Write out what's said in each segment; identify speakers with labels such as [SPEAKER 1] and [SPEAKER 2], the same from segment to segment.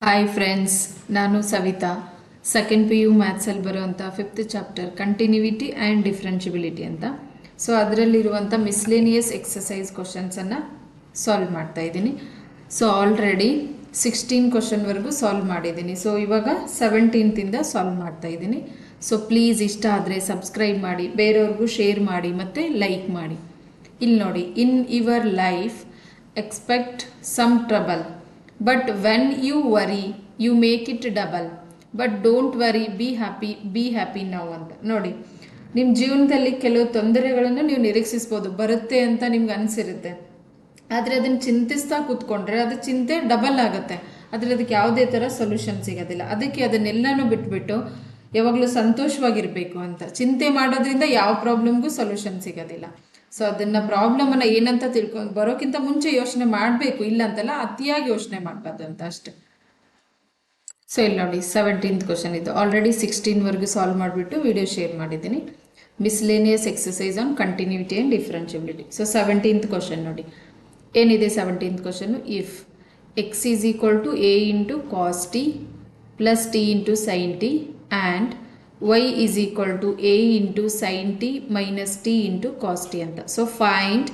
[SPEAKER 1] Hi friends, ನಾನು Savita. Second P U ಮ್ಯಾಥ್ಸಲ್ಲಿ ಬರುವಂಥ 5th chapter ಕಂಟಿನ್ಯೂವಿಟಿ and ಡಿಫ್ರೆನ್ಷಿಬಿಲಿಟಿ ಅಂತ. ಸೊ ಅದರಲ್ಲಿರುವಂಥ ಮಿಸ್ಲೇನಿಯಸ್ ಎಕ್ಸಸೈಸ್ ಕ್ವಶನ್ಸನ್ನು ಸಾಲ್ವ್ ಮಾಡ್ತಾ ಇದ್ದೀನಿ. ಸೊ ಆಲ್ರೆಡಿ 16 ಕ್ವಶನ್ವರೆಗೂ ಸಾಲ್ವ್ ಮಾಡಿದ್ದೀನಿ. ಸೊ ಇವಾಗ 17th ಸಾಲ್ವ್ ಮಾಡ್ತಾ ಇದ್ದೀನಿ. ಸೊ ಪ್ಲೀಸ್ ಇಷ್ಟ ಆದರೆ ಸಬ್ಸ್ಕ್ರೈಬ್ ಮಾಡಿ, ಬೇರೆಯವ್ರಿಗೂ ಶೇರ್ ಮಾಡಿ ಮತ್ತು ಲೈಕ್ ಮಾಡಿ. ಇಲ್ಲಿ ನೋಡಿ, in your life expect some trouble, but when you worry you make it double. But don't worry, be happy now ಅಂತ. ನೋಡಿ, ನಿಮ್ಮ ಜೀವನದಲ್ಲಿ ಕೆಲವು ತೊಂದರೆಗಳನ್ನು ನೀವು ನಿರೀಕ್ಷಿಸ್ಬೋದು, ಬರುತ್ತೆ ಅಂತ ನಿಮ್ಗೆ ಅನಿಸಿರುತ್ತೆ. ಆದರೆ ಅದನ್ನು ಚಿಂತಿಸ್ತಾ ಕೂತ್ಕೊಂಡ್ರೆ ಅದು ಚಿಂತೆ ಡಬಲ್ ಆಗುತ್ತೆ. ಆದರೆ ಅದಕ್ಕೆ ಯಾವುದೇ ಥರ ಸೊಲ್ಯೂಷನ್ ಸಿಗೋದಿಲ್ಲ. ಅದಕ್ಕೆ ಅದನ್ನೆಲ್ಲನೂ ಬಿಟ್ಬಿಟ್ಟು ಯಾವಾಗಲೂ ಸಂತೋಷವಾಗಿರಬೇಕು ಅಂತ. ಚಿಂತೆ ಮಾಡೋದ್ರಿಂದ ಯಾವ ಪ್ರಾಬ್ಲಮ್ಗೂ ಸೊಲ್ಯೂಷನ್ ಸಿಗೋದಿಲ್ಲ. ಸೊ ಅದನ್ನು ಪ್ರಾಬ್ಲಮನ್ನು ಏನಂತ ತಿಳ್ಕೊಂಡು ಬರೋಕ್ಕಿಂತ ಮುಂಚೆ ಯೋಚನೆ ಮಾಡಬೇಕು, ಇಲ್ಲ ಅಂತಲ್ಲ, ಅತಿಯಾಗಿ ಯೋಚನೆ ಮಾಡಬಾರ್ದು ಅಂತ ಅಷ್ಟೆ. ಸೊ ಇಲ್ಲಿ ನೋಡಿ, 17th ಕ್ವಶನ್ ಇದು. ಆಲ್ರೆಡಿ 16ವರೆಗೂ ಸಾಲ್ವ್ ಮಾಡಿಬಿಟ್ಟು ವಿಡಿಯೋ ಶೇರ್ ಮಾಡಿದ್ದೀನಿ. Miscellaneous exercise on continuity and differentiability. So 17th question ನೋಡಿ, ಏನಿದೆ 17th question. If x is equal to a into cos t plus t into sine t and y is equal to a into sine t minus t into cos t ಅಂತ. So find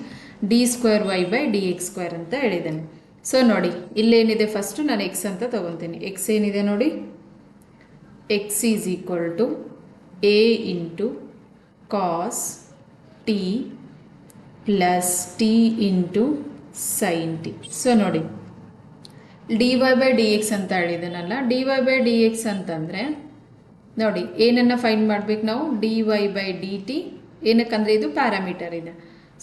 [SPEAKER 1] d square y by d x square ಅಂತ ಹೇಳಿದ್ದೇನೆ. So ನೋಡಿ, ಇಲ್ಲೇನಿದೆ, first ನಾನು X ಅಂತ ತೊಗೊತೀನಿ. X ಏನಿದೆ ನೋಡಿ, x is equal to a into cos t plus t into sine t. So ನೋಡಿ, d y by d x ಅಂತ ಹೇಳಿದ್ದೇನಲ್ಲ, d y by d x ಅಂತಂದರೆ ನೋಡಿ, ಏನನ್ನು ಫೈಂಡ್ ಮಾಡಬೇಕು ನಾವು, d y by d t. ಏನಕ್ಕಂದರೆ ಇದು ಪ್ಯಾರಾಮೀಟರ್ ಇದೆ,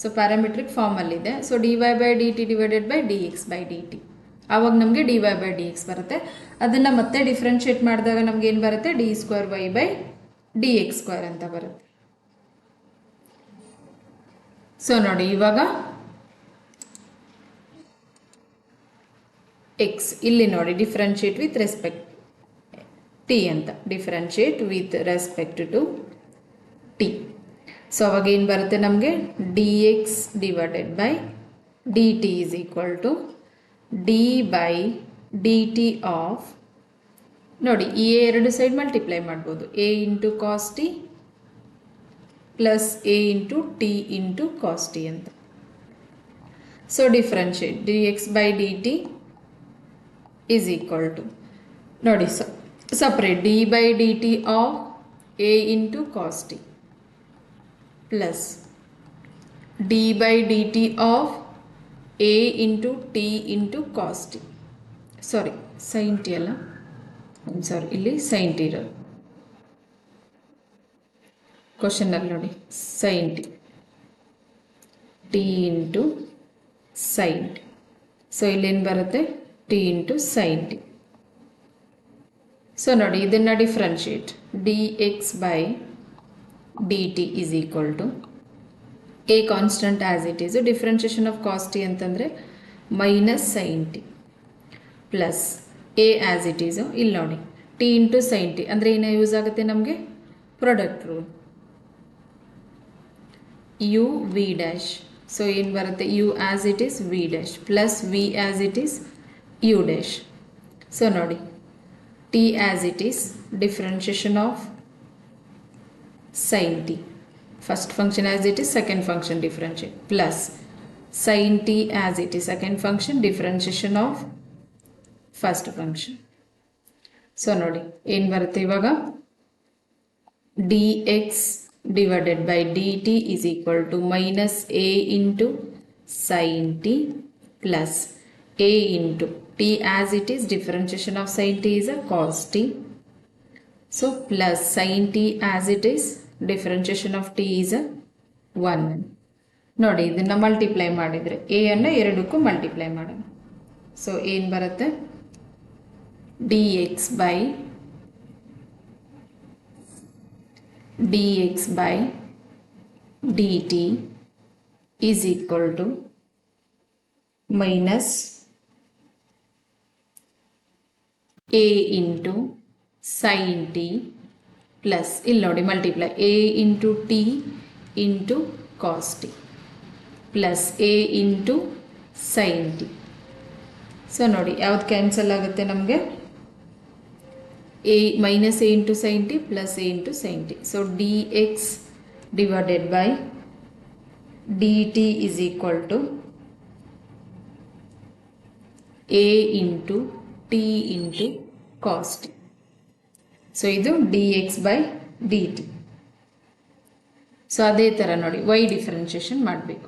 [SPEAKER 1] ಸೊ ಪ್ಯಾರಾಮೀಟ್ರಿಕ್ ಫಾರ್ಮಲ್ಲಿದೆ. So d y by d t divided by d x by d t. ಆವಾಗ ನಮಗೆ d y by d x ಬರುತ್ತೆ. ಅದನ್ನು ಮತ್ತೆ ಡಿಫ್ರೆನ್ಷಿಯೇಟ್ ಮಾಡಿದಾಗ ನಮ್ಗೆ ಏನು ಬರುತ್ತೆ, d square y by d x square ಅಂತ ಬರುತ್ತೆ. ಸೊ ನೋಡಿ, ಇವಾಗ ಎಕ್ಸ್ ಇಲ್ಲಿ ನೋಡಿ, ಡಿಫ್ರೆನ್ಷಿಯೇಟ್ ವಿತ್ ರೆಸ್ಪೆಕ್ಟ್ ಟಿ ಅಂತ, differentiate with respect to t. So ಅವಾಗ ಏನು ಬರುತ್ತೆ ನಮಗೆ, d x divided by d t is equal to d by d t of, ನೋಡಿ ಈ ಎರಡು ಸೈಡ್ ಮಲ್ಟಿಪ್ಲೈ ಮಾಡ್ಬೋದು, a into cos t plus a into t into cos t ಅಂತ. So differentiate d x by d t is equal to, ನೋಡಿ separate d by dt of a into cos t plus d by dt of a into t into cos t. Sorry, sin t ಅಲ್ಲ, ಸಾರಿ, ಇಲ್ಲಿ sin t ಇರೋದು ಕ್ವಶನಲ್ಲಿ ನೋಡಿ, sin t t into sin t. So ಇಲ್ಲೇನು ಬರುತ್ತೆ, t into sin t. So ನೋಡಿ, ಇದನ್ನು differentiate d x by d t is equal to a constant as it is, differentiation of cos t ಅಂತಂದರೆ minus sine t plus a as it is. ಇಲ್ಲಿ ನೋಡಿ, T into sine T ಅಂದರೆ ಏನೋ use ಆಗುತ್ತೆ ನಮಗೆ, product rule, u v dash. So ಏನು ಬರುತ್ತೆ, u as it is v dash plus v as it is u dash. So ನೋಡಿ, t as it is, differentiation of sin t, first function as it is, second function differentiate, plus sin t as it is, second function differentiation of first function. So ನೋಡಿ, ಏನು ಬರುತ್ತೆ ಇವಾಗ, dx divided by dt is equal to minus a into sin t plus a into t as it is, differentiation of sin t is a cos t. So plus sin t as it is, differentiation of t is a 1. ನೋಡಿ, ಇದನ್ನು multiply ಮಾಡಿದರೆ A ಅನ್ನು ಎರಡಕ್ಕೂ multiply ಮಾಡೋಣ. So ಏನು ಬರುತ್ತೆ, d x by d t is equal to minus a into sine t plus, ಇಲ್ಲಿ ನೋಡಿ multiply, a into t into cos t plus a into sine t. So ನೋಡಿ, ಯಾವ್ದು ಕ್ಯಾನ್ಸಲ್ ಆಗುತ್ತೆ ನಮಗೆ, a minus a into sin t plus a into sin t. So dx divided by dt is equal to a into t into cos t. So ಇದು dx by dt. So ಅದೇ ಥರ ನೋಡಿ y differentiation ಮಾಡಬೇಕು.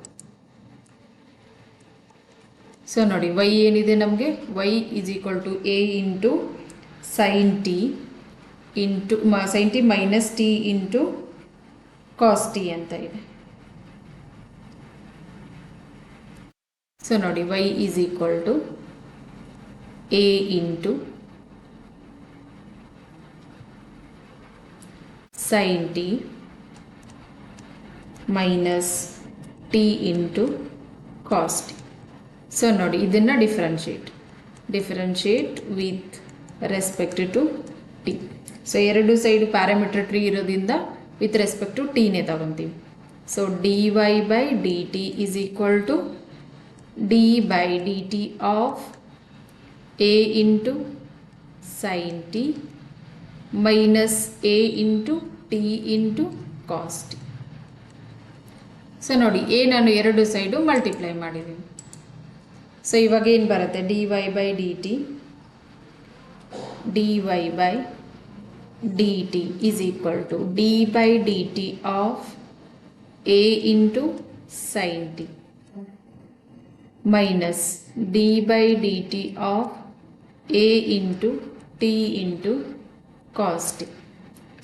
[SPEAKER 1] So ನೋಡಿ y ಏನಿದೆ ನಮಗೆ y is equal to a into sin t into sin t minus t into cos t ಅಂತ ಇದೆ. ಸೊ ನೋಡಿ y is equal to a into sin t minus t into cos t. So ನೋಡಿ ಇದನ್ನು differentiate with respect to t. So ಎರಡು side parametric ಇರೋದ್ರಿಂದ with respect to ಟಿನೇ ತಗೊತೀವಿ. So dy by dt is equal to d by dt of a into sin t minus a into t into cos t. So ನೋಡಿ A ನಾನು ಎರಡು side multiply ಮಾಡಿದ್ದೀನಿ. So ಇವಾಗ ಏನು ಬರುತ್ತೆ dy by dt is equal to d by dt of a into sin t minus d by dt of a into t into cos t.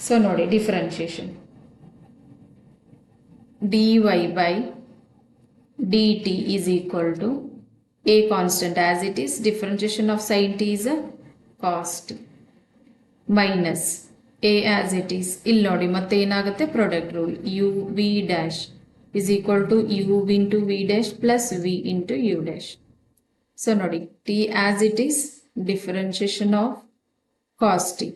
[SPEAKER 1] So ನೋಡಿ differentiation dy by dt is equal to a constant as it is, differentiation of sin t is a cos t minus a as it is. ಇಲ್ಲಿ ನೋಡಿ ಮತ್ತೆ ಏನಾಗುತ್ತೆ product rule u v dash is equal to u into v dash plus v into u dash. So ನೋಡಿ t as it is, differentiation of cos t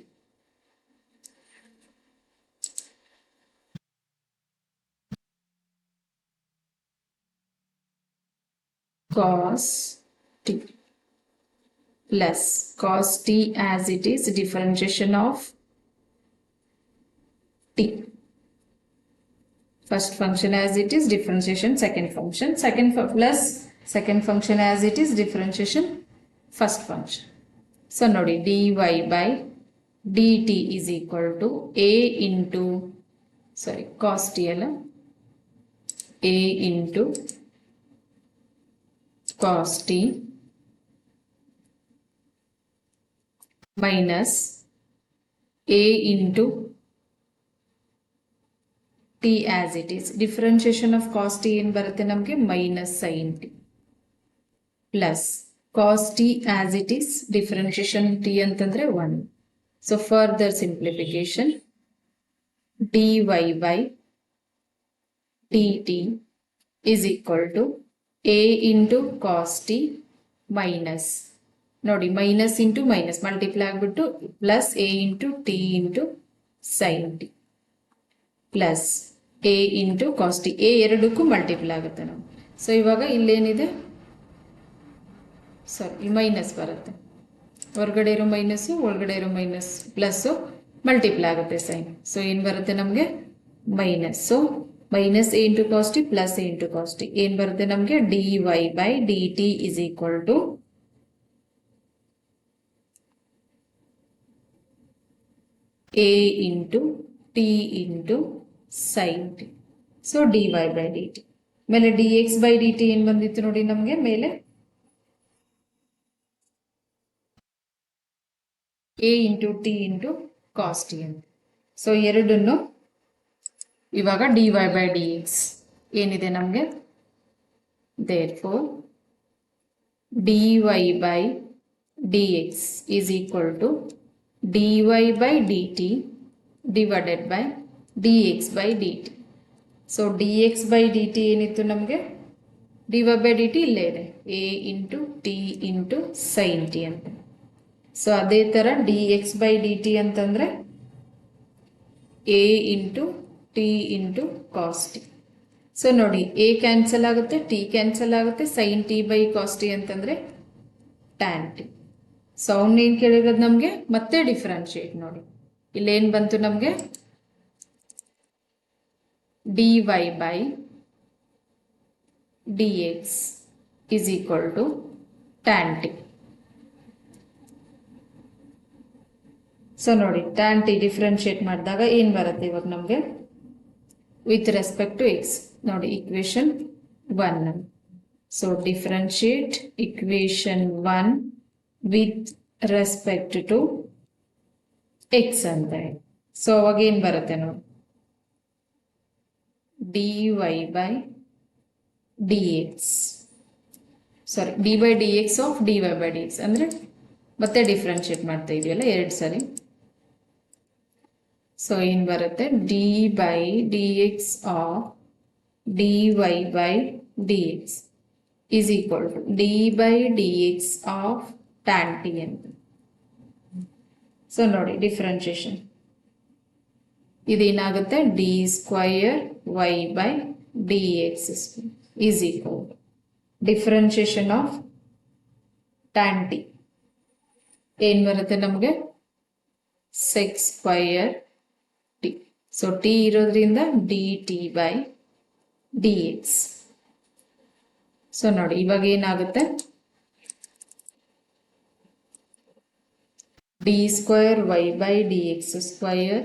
[SPEAKER 1] cos t plus cos t as it is, differentiation of t. First function as it is, differentiation second function, plus second function as it is, differentiation first function. So nodi dy by dt is equal to a into cos t alla a into cos t minus a into t as it is. Differentiation of cos t ಏನು ಬರುತ್ತೆ ನಮಗೆ minus sin t plus cos t as it is, differentiation t ಅಂತಂದ್ರೆ 1. So further simplification dy by dt is equal to a into cos t minus ನೋಡಿ minus into minus multiply ಆಗಿಬಿಟ್ಟು plus a into t into sin t plus a into cos t. a ಎರಡಕ್ಕೂ multiply ಆಗುತ್ತೆ ನಾವು. So ಇವಾಗ ಇಲ್ಲೇನಿದೆ ಇಲ್ಲಿ minus ಬರುತ್ತೆ, ಹೊರಗಡೆ ಇರೋ ಮೈನಸ್ಸು ಒಳಗಡೆ ಇರೋ ಮೈನಸ್ ಪ್ಲಸ್ಸು ಮಲ್ಟಿಪ್ಲೈ ಆಗುತ್ತೆ ಸೈನ್. ಸೊ ಏನು ಬರುತ್ತೆ ನಮಗೆ minus. So minus a into cos t plus a into cos t ಏನು ಬರುತ್ತೆ ನಮಗೆ dy by dt is equal to a into t into sin t. So dy by dt ಮೇಲೆ dx by dt ಏನು ಬಂದಿತ್ತು ನೋಡಿ ನಮಗೆ ಮೇಲೆ a into t into cos t ಅಂತ. ಸೊ ಎರಡನ್ನು ಇವಾಗ dy by dx ಏನಿದೆ ನಮಗೆ therefore dy by dx is equal to dy by dt divided by dx by dt. So dx by dt ಏನಿತ್ತು ನಮಗೆ dy by dt ಇಲ್ಲೇ ಇದೆ a into t into sin t ಅಂತ. So ಅದೇ ಥರ dx by dt ಅಂತಂದರೆ a into t into cos t. So ನೋಡಿ a cancel ಆಗುತ್ತೆ, t ಕ್ಯಾನ್ಸಲ್ ಆಗುತ್ತೆ, sin t by cos t ಅಂತಂದರೆ tan t. ಸೊ ಅವನ್ನೇನು ಕೇಳಿರೋದು ನಮಗೆ ಮತ್ತೆ ಡಿಫ್ರೆನ್ಶಿಯೇಟ್ ನೋಡಿ. ಇಲ್ಲೇನು ಬಂತು ನಮಗೆ dy by dx is equal to tan t. So ನೋಡಿ tan t ಡಿಫ್ರೆನ್ಶಿಯೇಟ್ ಮಾಡಿದಾಗ ಏನು ಬರುತ್ತೆ ಇವಾಗ ನಮಗೆ ವಿತ್ ರೆಸ್ಪೆಕ್ಟ್ ಟು ಎಕ್ಸ್. ನೋಡಿ equation 1. So differentiate equation 1 with respect to x ಅಂತ. ಸೊ ಅವಾಗ ಏನು ಬರುತ್ತೆ ನೋಡಿ dy by dx, sorry dy by dx of dy by dx ಅಂದರೆ ಮತ್ತೆ ಡಿಫ್ರೆನ್ಶಿಯೇಟ್ ಮಾಡ್ತಾ ಇದೆಯಲ್ಲ 2 ಸರಿ. ಸೊ ಏನು ಬರುತ್ತೆ dy by dx of dy by dx is equal to dy by dx of tan t ಅಂತ. ಸೊ ನೋಡಿ ಡಿಫ್ರೆನ್ಶಿಯೇಷನ್ ಇದೇನಾಗುತ್ತೆ d square y by d x is equal differentiation of tan t ಏನು ಬರುತ್ತೆ ನಮಗೆ sec square t. So t ಇರೋದ್ರಿಂದ d t by d x. So ನೋಡಿ ಇವಾಗ ಏನಾಗುತ್ತೆ d square y by d x square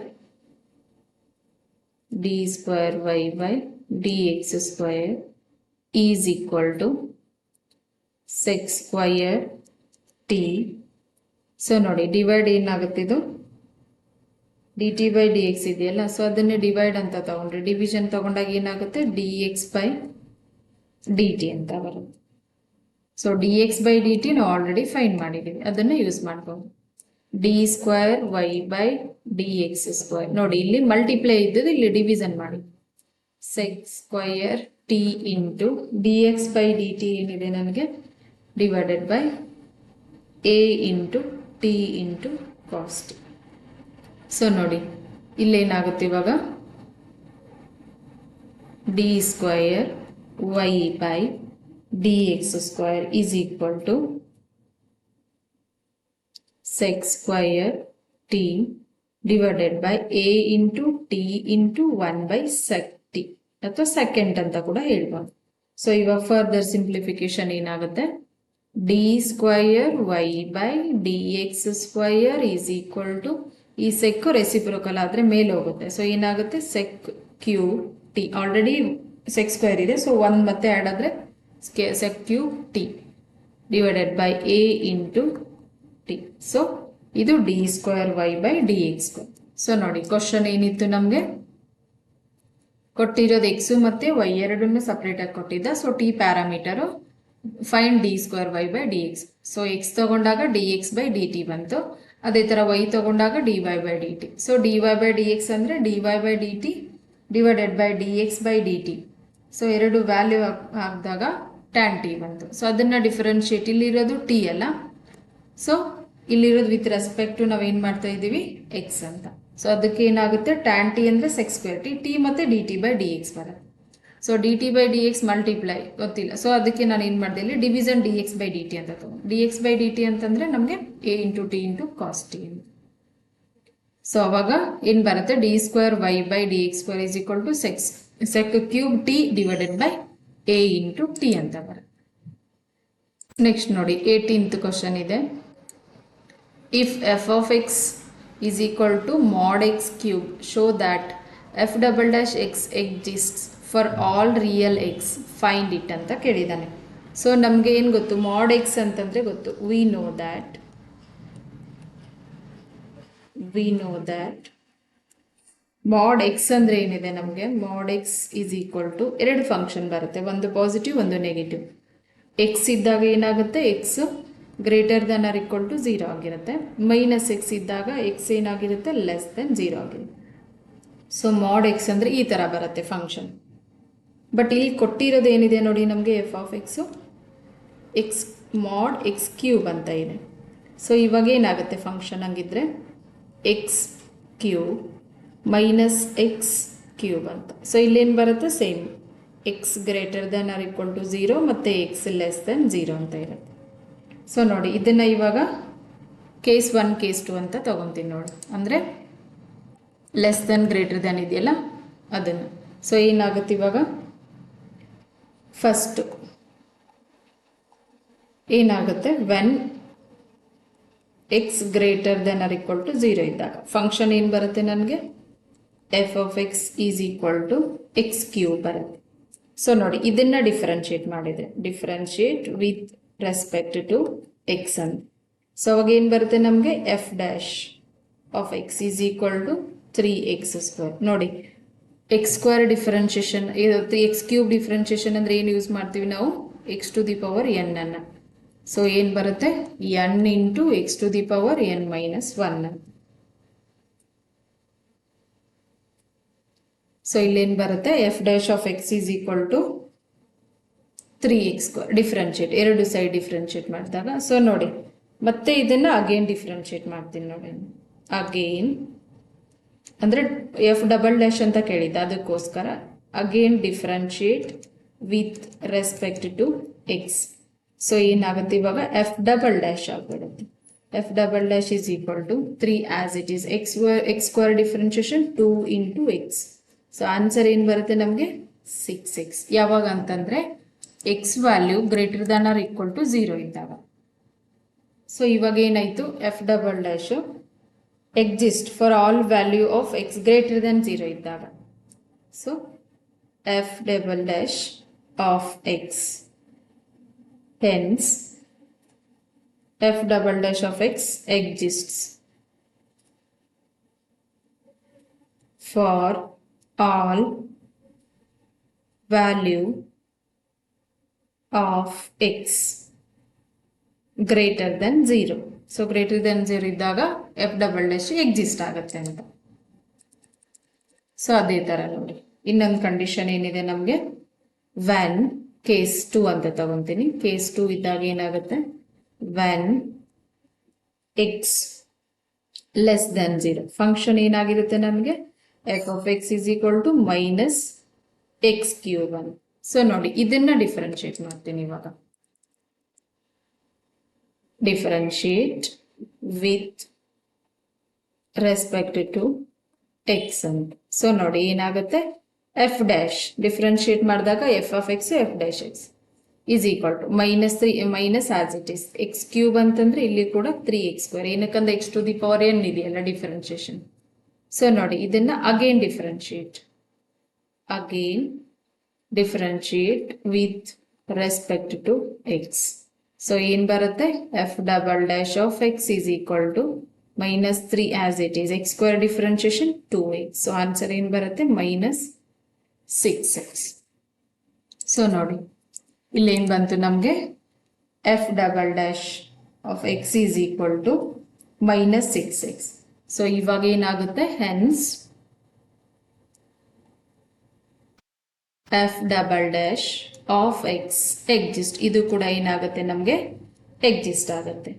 [SPEAKER 1] d square y by dx square is equal to sec square t. So ನೋಡಿ divide ಏನಾಗುತ್ತೆ ಇದು d t by d x ಇದೆಯಲ್ಲ, so ಅದನ್ನೇ divide ಅಂತ ತಗೊಂಡ್ರೆ ಡಿವಿಷನ್ ತಗೊಂಡಾಗ ಏನಾಗುತ್ತೆ d x by d t ಅಂತ ಬರುತ್ತೆ. So d x by d t ನಾವು ಆಲ್ರೆಡಿ ಫೈಂಡ್ ಮಾಡಿದ್ದೀವಿ, ಅದನ್ನು ಯೂಸ್ ಮಾಡ್ಬೋದು. D square y by d x square ನೋಡಿ ಇಲ್ಲಿ ಮಲ್ಟಿಪ್ಲೈ ಇದ್ದದ್ದು ಇಲ್ಲಿ ಡಿವಿಷನ್ ಮಾಡಿ sec square t into d x by d t ಏನಿದೆ ನನಗೆ divided by a into t into cos t. So ನೋಡಿ ಇಲ್ಲೇನಾಗುತ್ತೆ ಇವಾಗ d square y by d x square is equal to sec square t divided by a into t into 1 by sec t ಅಥವಾ second ಅಂತ ಕೂಡ ಹೇಳ್ಬೋದು. So ಇವಾಗ further simplification ಏನಾಗುತ್ತೆ d square y by d x square is equal to ಈ sec reciprocal ಆದರೆ ಮೇಲೆ ಹೋಗುತ್ತೆ. ಸೊ ಏನಾಗುತ್ತೆ sec cube t already sec square ಇದೆ, ಸೊ 1 ಮತ್ತೆ ಆ್ಯಡ್ ಆದರೆ sec cube t divided by a into t. So ಇದು d square y by d x square. So ನೋಡಿ ಕ್ವಶನ್ ಏನಿತ್ತು ನಮಗೆ ಕೊಟ್ಟಿರೋದು ಎಕ್ಸು ಮತ್ತು ವೈ ಎರಡನ್ನು ಸಪ್ರೇಟಾಗಿ ಕೊಟ್ಟಿದ್ದ. So t parameter fine d square y by d x. So x ತಗೊಂಡಾಗ d x by d t ಬಂತು, ಅದೇ ಥರ ವೈ ತಗೊಂಡಾಗ d y by d t. So d y by d x ಅಂದರೆ d y by d t divided by d x by d t. So ಎರಡು value ಹಾಕಿದಾಗ tan t ಬಂತು. So ಅದನ್ನು differentiate ಇಲ್ಲಿರೋದು ಟಿ ಅಲ್ಲ, so ಇಲ್ಲಿರೋದು with respect ನಾವೇನು ಮಾಡ್ತಾ ಇದ್ದೀವಿ ಎಕ್ಸ್ ಅಂತ. ಸೊ ಅದಕ್ಕೆ ಏನಾಗುತ್ತೆ ಟ್ಯಾನ್ ಟಿ ಅಂದರೆ ಸೆಕ್ ಸ್ಕ್ವೇರ್ ಟಿ, ಟಿ ಮತ್ತು d t by d x ಬರುತ್ತೆ. So d t by d x multiply ಗೊತ್ತಿಲ್ಲ, ಸೊ ಅದಕ್ಕೆ ನಾನು ಏನು ಮಾಡಿದೆ ಇಲ್ಲಿ division d x by d t ಅಂತ ತಗೊಂಡು d x by d t ಅಂತಂದರೆ ನಮಗೆ a into t into cos t. So ಅವಾಗ ಏನು ಬರುತ್ತೆ d square y by d x square is equal to sec cube T divided by a into T ಅಂತ ಬರುತ್ತೆ. Next ನೋಡಿ 18th question ಇದೆ. If f of x is equal to mod x cube, show that f double dash x exists for all real x. Find it ಅಂತ ಕೇಳಿದ್ದಾನೆ. So ನಮಗೆ ಏನು ಗೊತ್ತು mod x ಅಂತಂದರೆ ಗೊತ್ತು, we know that mod x ಅಂದರೆ ಏನಿದೆ ನಮಗೆ mod x is equal to ಎರಡು ಫಂಕ್ಷನ್ ಬರುತ್ತೆ, ಒಂದು ಪಾಸಿಟಿವ್ ಒಂದು ನೆಗೆಟಿವ್. ಎಕ್ಸ್ ಇದ್ದಾಗ ಏನಾಗುತ್ತೆ x greater than or equal to 0 ಆಗಿರುತ್ತೆ, ಮೈನಸ್ ಎಕ್ಸ್ ಇದ್ದಾಗ ಎಕ್ಸ್ ಏನಾಗಿರುತ್ತೆ ಲೆಸ್ ದೆನ್ 0 ಆಗಿರುತ್ತೆ. ಸೊ ಮಾಡ್ ಎಕ್ಸ್ ಅಂದರೆ ಈ ಥರ ಬರುತ್ತೆ ಫಂಕ್ಷನ್. ಬಟ್ ಇಲ್ಲಿ ಕೊಟ್ಟಿರೋದು ಏನಿದೆ ನೋಡಿ ನಮಗೆ f of x x mod x cube ಅಂತ ಇದೆ. ಸೊ ಇವಾಗ ಏನಾಗುತ್ತೆ ಫಂಕ್ಷನ್ ಹಂಗಿದ್ರೆ x cube minus x cube ಅಂತ. ಸೊ ಇಲ್ಲೇನು ಬರುತ್ತೆ same x greater than or equal to 0 ಮತ್ತು ಎಕ್ಸ್ ಲೆಸ್ ದೆನ್ 0 ಅಂತ ಇರುತ್ತೆ. ಸೊ ನೋಡಿ ಇದನ್ನು ಇವಾಗ ಕೇಸ್ 1 ಕೇಸ್ 2 ಅಂತ ತಗೊತೀನಿ ನೋಡಿ. ಅಂದರೆ ಲೆಸ್ ದೆನ್ ಗ್ರೇಟರ್ ದೆನ್ ಇದೆಯಲ್ಲ ಅದನ್ನು. ಸೊ ಏನಾಗುತ್ತೆ ಇವಾಗ, ಫಸ್ಟ್ ಏನಾಗುತ್ತೆ, when x greater than or equal to 0 ಇದ್ದಾಗ ಫಂಕ್ಷನ್ ಏನು ಬರುತ್ತೆ ನನಗೆ, f of x is equal to x cube ಬರುತ್ತೆ. ಸೊ ನೋಡಿ ಇದನ್ನ ಡಿಫ್ರೆನ್ಶಿಯೇಟ್ ಮಾಡಿದರೆ, differentiate with respect to x ಅಂತ. ಸೊ ಅವಾಗ ಏನು ಬರುತ್ತೆ ನಮಗೆ, f dash of x is equal to 3x². ನೋಡಿ x square differentiation, x cube differentiation ಅಂದರೆ ಏನು ಯೂಸ್ ಮಾಡ್ತೀವಿ ನಾವು, x to the power n ಅನ್ನು. ಸೊ ಏನು ಬರುತ್ತೆ, n into x to the power n minus 1. So ಇಲ್ಲೇನು ಬರುತ್ತೆ, f dash of x is equal to 3x². Differentiate, ಎರಡು ಸೈಡ್ ಡಿಫ್ರೆನ್ಷಿಯೇಟ್ ಮಾಡಿದಾಗ. ಸೊ ನೋಡಿ ಮತ್ತೆ ಇದನ್ನು ಅಗೇನ್ ಡಿಫ್ರೆನ್ಷಿಯೇಟ್ ಮಾಡ್ತೀನಿ ನೋಡಿ. ಅಗೇನ್ ಅಂದರೆ ಎಫ್ ಡಬಲ್ ಡ್ಯಾಶ್ ಅಂತ ಕೇಳಿದ್ದೆ, ಅದಕ್ಕೋಸ್ಕರ again differentiate with respect to x. So ಏನಾಗುತ್ತೆ ಇವಾಗ, ಎಫ್ ಡಬಲ್ ಡ್ಯಾಶ್ ಆಗಿಬಿಡುತ್ತೆ. F double dash is equal to 3 as it is x square differentiation 2 into x. So answer ಏನು ಬರುತ್ತೆ ನಮಗೆ, 6x. ಯಾವಾಗ ಅಂತಂದರೆ x value greater than or equal to 0 ಇದ್ದಾಗ. So ಇವಾಗ ಏನಾಯಿತು, f double dash exist for all value of x greater than 0 ಇದ್ದಾಗ. So f double dash of X, hence f double dash of X exists for all value of x greater than 0. So greater than 0 ಇದ್ದಾಗ F double dash exist ಆಗುತ್ತೆ ಅಂತ. So ಅದೇ ಥರ ನೋಡಿ ಇನ್ನೊಂದು condition ಏನಿದೆ ನಮಗೆ, ವ್ಯಾನ್ ಕೇಸ್ 2 ಅಂತ ತಗೊತೀನಿ. ಕೇಸ್ 2 ಇದ್ದಾಗ ಏನಾಗುತ್ತೆ, when x less than 0 function ಏನಾಗಿರುತ್ತೆ ನಮಗೆ, f of x is equal to minus x cube ಅಂತ. ಸೊ ನೋಡಿ ಇದನ್ನ ಡಿಫ್ರೆನ್ಶಿಯೇಟ್ ಮಾಡ್ತೀನಿ ಇವಾಗ. Differentiate with respect to x ಅಂತ. ಸೊ ನೋಡಿ ಏನಾಗುತ್ತೆ, ಎಫ್ ಡ್ಯಾಶ್ ಡಿಫ್ರೆನ್ಶಿಯೇಟ್ ಮಾಡಿದಾಗ f of x f dash x is equal to -3 minus as it is x cube ಅಂತಂದ್ರೆ ಇಲ್ಲಿ ಕೂಡ 3x². ಏನಕ್ಕಂದ್ರೆ x to the power n ಇದೆಯಲ್ಲ ಡಿಫ್ರೆನ್ಶಿಯೇಷನ್. ಸೊ ನೋಡಿ ಇದನ್ನ again differentiate with respect to x. So ಏನು ಬರುತ್ತೆ, f double dash of x is equal to -3 as it is x square differentiation 2x. So answer ಏನು ಬರುತ್ತೆ, -6x. So ನೋಡಿ ಇಲ್ಲೇನು ಬಂತು ನಮಗೆ, f double dash of x is equal to -6x. So ಇವಾಗ ಏನಾಗುತ್ತೆ, hence f double dash of x exist, ಇದು ಕೂಡ ಏನಾಗುತ್ತೆ ನಮಗೆ ಎಕ್ಸಿಸ್ಟ್ ಆಗುತ್ತೆ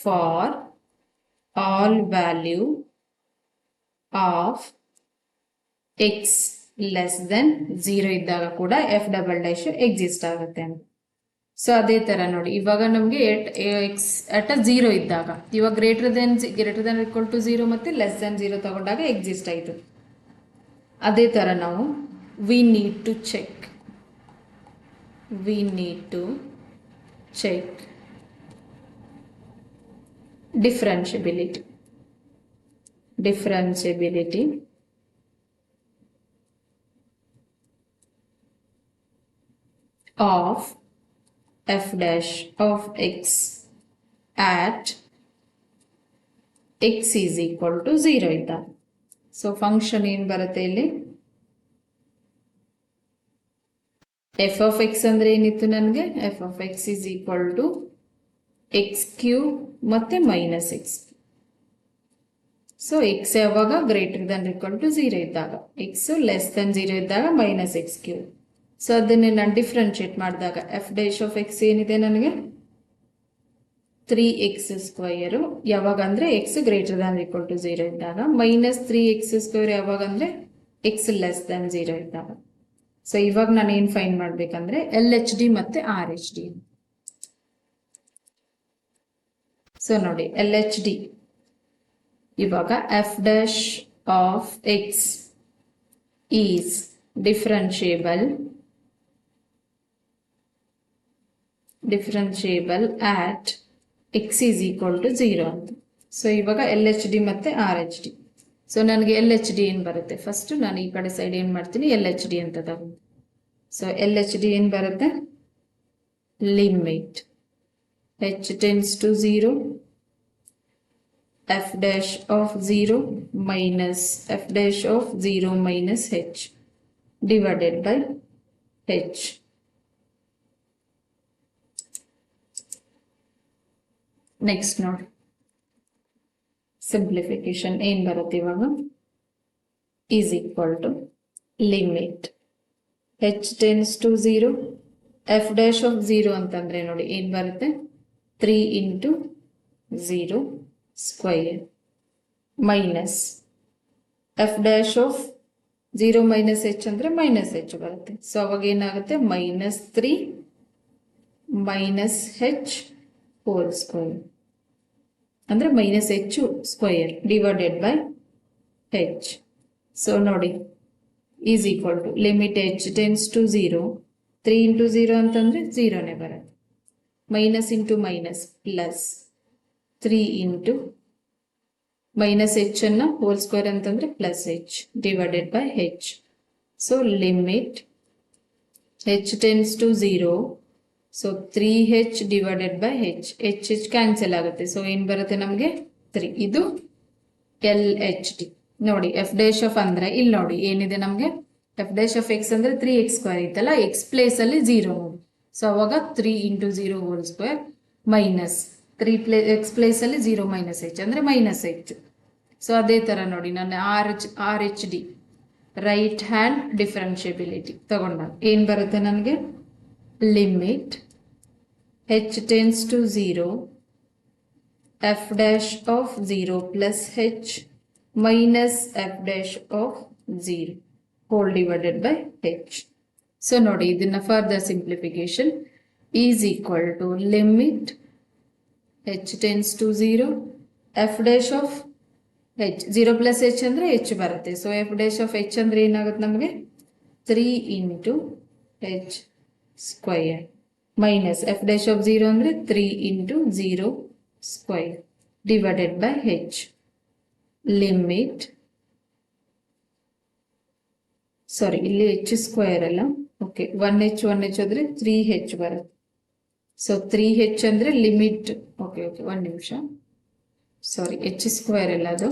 [SPEAKER 1] for all value of x less than 0 ಇದ್ದಾಗ ಕೂಡ ಎಫ್ ಡಬಲ್ ಡ್ಯಾಶ್ ಎಕ್ಸಿಸ್ಟ್ ಆಗುತ್ತೆ ಅಂತ. ಸೊ ಅದೇ ಥರ ನೋಡಿ ಇವಾಗ ನಮಗೆ ಎಕ್ಸ್ ಅಟ್ 0 ಇದ್ದಾಗ, ಇವಾಗ ಗ್ರೇಟರ್ ದೆನ್ ಈಕ್ವಲ್ ಟು 0 ಮತ್ತು ಲೆಸ್ ದೆನ್ 0 ತಗೊಂಡಾಗ ಎಕ್ಸಿಸ್ಟ್ ಆಯಿತು. ಅದೇ ಥರ ನಾವು we need to check differentiability of f dash of x at x is equal to 0 ಇದ್ದಾಗ. ಸೊ ಫಂಕ್ಷನ್ ಏನು ಬರುತ್ತೆ ಇಲ್ಲಿ, ಎಫ್ ಆಫ್ ಎಕ್ಸ್ ಅಂದರೆ ಏನಿತ್ತು ನನಗೆ, f of x is equal to x cube ಮತ್ತು ಮೈನಸ್ ಎಕ್ಸ್. ಸೊ ಎಕ್ಸ್ ಯಾವಾಗ greater than equal to 0 ಇದ್ದಾಗ, ಎಕ್ಸ್ ಲೆಸ್ ದೆನ್ 0 ಇದ್ದಾಗ ಮೈನಸ್ ಎಕ್ಸ್ ಕ್ಯೂಬ್. ಸೊ ಅದನ್ನೇ ನಾನು ಡಿಫ್ರೆನ್ಶಿಯೇಟ್ ಮಾಡಿದಾಗ ಎಫ್ ಡ್ಯಾಶ್ ಆಫ್ ಎಕ್ಸ್ ಏನಿದೆ ನನಗೆ 3x², ಯಾವಾಗ ಅಂದರೆ x greater than equal to 0 ಇದ್ದಾಗ, -3x² ಯಾವಾಗ ಅಂದರೆ ಎಕ್ಸ್ ಲೆಸ್ ದ್ಯಾನ್ 0 ಇದ್ದಾಗ. ಸೊ ಇವಾಗ ನಾನು ಏನು ಫೈಂಡ್ ಮಾಡಬೇಕಂದ್ರೆ LHD ಮತ್ತು RHD. ಸೊ ನೋಡಿ ಎಲ್ ಎಚ್ ಡಿ ಇವಾಗ f dash of x is differentiable at x is equal to 0 ಅಂತ. ಸೊ ಇವಾಗ ಎಲ್ ಎಚ್ ಡಿ ಮತ್ತು ಆರ್ ಎಚ್ ಡಿ. ಸೊ ನನಗೆ ಎಲ್ ಎಚ್ ಡಿ ಏನು ಬರುತ್ತೆ, ಫಸ್ಟ್ ನಾನು ಈ ಕಡೆ ಸೈಡ್ ಏನು ಮಾಡ್ತೀನಿ, ಎಲ್ ಎಚ್ ಡಿ ಅಂತ ತಗೊಂಡು. ಸೊ ಎಲ್ ಎಚ್ ಡಿ ಏನು ಬರುತ್ತೆ, limit h tends to 0 f dash of 0 minus f dash of 0 minus h divided by h. Next ನೋಡಿ ಸಿಂಪ್ಲಿಫಿಕೇಶನ್ ಏನು ಬರುತ್ತೆ ಇವಾಗ, is equal to limit h tends to 0 f dash of 0 ಅಂತಂದ್ರೆ ನೋಡಿ ಏನು ಬರುತ್ತೆ, 3 into 0 square minus f dash of 0 minus h ಅಂದ್ರೆ minus h ಬರುತ್ತೆ. ಸೊ ಅವಾಗ ಏನಾಗುತ್ತೆ, -3 minus h whole square ಅಂದ್ರೆ -h square divided by h. So ನೋಡಿ is equal to limit h tends to 0, 3 into 0 ಅಂತಂದ್ರೆ 0ನೇ ಬರುತ್ತೆ, minus into minus plus 3 into minus h ಅನ್ನ whole square ಅಂತಂದ್ರೆ plus h divided by h. So limit h tends to 0, so 3h divided by h, h cancel ಆಗುತ್ತೆ. So ಏನು ಬರುತ್ತೆ ನಮಗೆ 3. ಇದು L H D. ನೋಡಿ ಎಫ್ ಡೇಶ್ ಆಫ್ ಅಂದ್ರೆ ಇಲ್ಲಿ ನೋಡಿ ಏನಿದೆ ನಮಗೆ, ಎಫ್ ಡೇಶ್ ಆಫ್ ಎಕ್ಸ್ ಅಂದ್ರೆ 3x² ಇತ್ತಲ್ಲ, ಎಕ್ಸ್ ಪ್ಲೇಸ್ ಅಲ್ಲಿ 0 ನೋಡಿ. ಸೊ ಅವಾಗ 3 into 0 whole square minus 3 x place ಅಲ್ಲಿ 0 ಮೈನಸ್ h ಅಂದ್ರೆ ಮೈನಸ್ h. ಸೊ ಅದೇ ತರ ನೋಡಿ ನಾನು R H D right hand differentiability ತಗೊಂಡಾಗ ಏನು ಬರುತ್ತೆ ನನಗೆ, limit h tends to 0 f dash of 0 plus h minus f dash of 0 whole divided by h. So ನೋಡಿ ಇದನ್ನ further simplification is equal to limit h tends to 0 f dash of h 0 plus h ಅಂದ್ರೆ h ಬರುತ್ತೆ. So f dash of h ಅಂದ್ರೆ ಏನಾಗುತ್ತೆ ನಮಗೆ, 3 into h square minus f dash of 0 ಅಂದ್ರೆ 3 into 0 square divided by h. Limit sorry ಇಲ್ಲಿ h square ಅಲ್ಲ, okay 1h ಹೋದ್ರೆ 3h ಬರುತ್ತೆ. ಸೊ 3h ಅಂದ್ರೆ ಲಿಮಿಟ್, ಓಕೆ ಒಂದು ನಿಮಿಷ, ಸಾರಿ h ಸ್ಕ್ವಯರ್ ಅಲ್ಲ ಅದು,